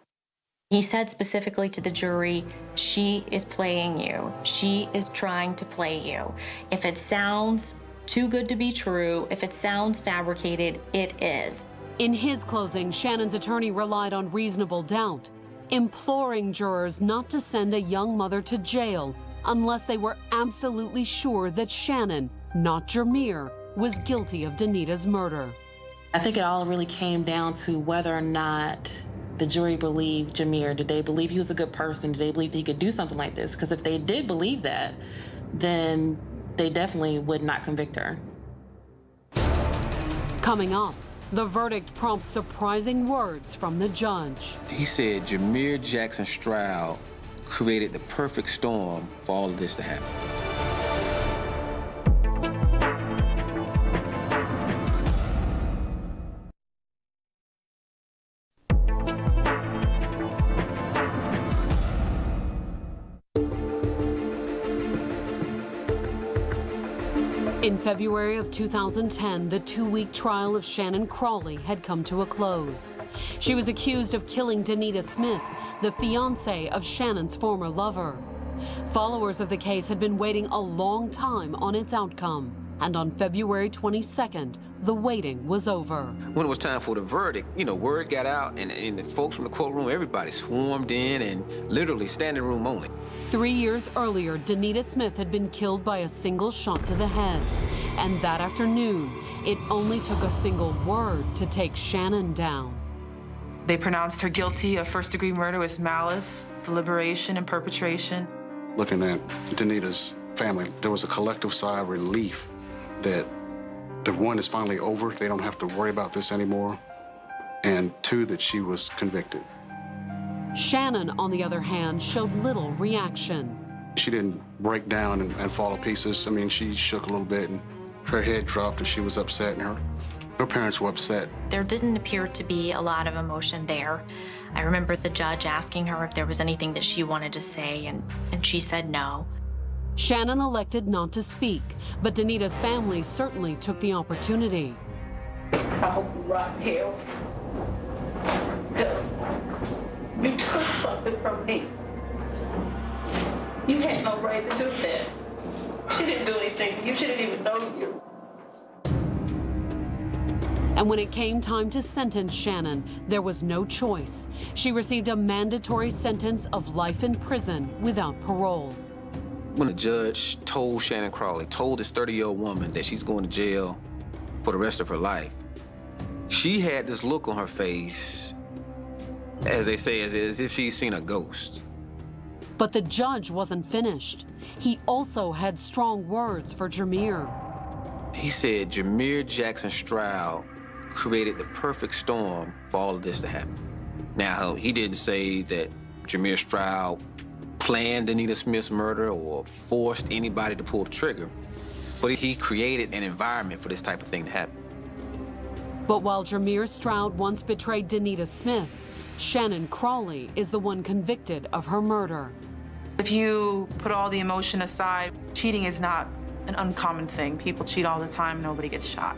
He said specifically to the jury, she is playing you. She is trying to play you. If it sounds too good to be true, if it sounds fabricated, it is. In his closing, Shannon's attorney relied on reasonable doubt, imploring jurors not to send a young mother to jail unless they were absolutely sure that Shannon, not Jameer, was guilty of Danita's murder. I think it all really came down to whether or not the jury believe Jameer? Did they believe he was a good person? Did they believe that he could do something like this? Because if they did believe that, then they definitely would not convict her. Coming up, the verdict prompts surprising words from the judge. He said Jameer Jackson Stroud created the perfect storm for all of this to happen. In February of 2010, the 2-week trial of Shannon Crawley had come to a close. She was accused of killing Danita Smith, the fiancée of Shannon's former lover. Followers of the case had been waiting a long time on its outcome, and on February 22nd, the waiting was over. When it was time for the verdict, word got out, and the folks from the courtroom, everybody swarmed in, and literally standing room only. 3 years earlier, Danita Smith had been killed by a single shot to the head. And that afternoon, it only took a single word to take Shannon down. They pronounced her guilty of first-degree murder with malice, deliberation, and perpetration. Looking at Danita's family, there was a collective sigh of relief that the one is finally over. They don't have to worry about this anymore. And 2, that she was convicted. Shannon, on the other hand, showed little reaction. She didn't break down and fall to pieces. I mean, she shook a little bit, and her head dropped, and she was upset, and her parents were upset. There didn't appear to be a lot of emotion there. I remember the judge asking her if there was anything that she wanted to say, and she said no. Shannon elected not to speak, but Danita's family certainly took the opportunity. I hope you rot in hell. You took something from me. You had no right to do that. She didn't do anything. You shouldn't even know you. And when it came time to sentence Shannon, there was no choice. She received a mandatory sentence of life in prison without parole. When the judge told Shannon Crawley, told this 30-year-old woman that she's going to jail for the rest of her life, she had this look on her face, as they say, as if she's seen a ghost. But the judge wasn't finished. He also had strong words for Jameer. He said Jameer Jackson Stroud created the perfect storm for all of this to happen. Now, he didn't say that Jameer Stroud planned Danita Smith's murder or forced anybody to pull the trigger, but he created an environment for this type of thing to happen. But while Jameer Stroud once betrayed Danita Smith, Shannon Crawley is the one convicted of her murder. If you put all the emotion aside, cheating is not an uncommon thing. People cheat all the time, nobody gets shot.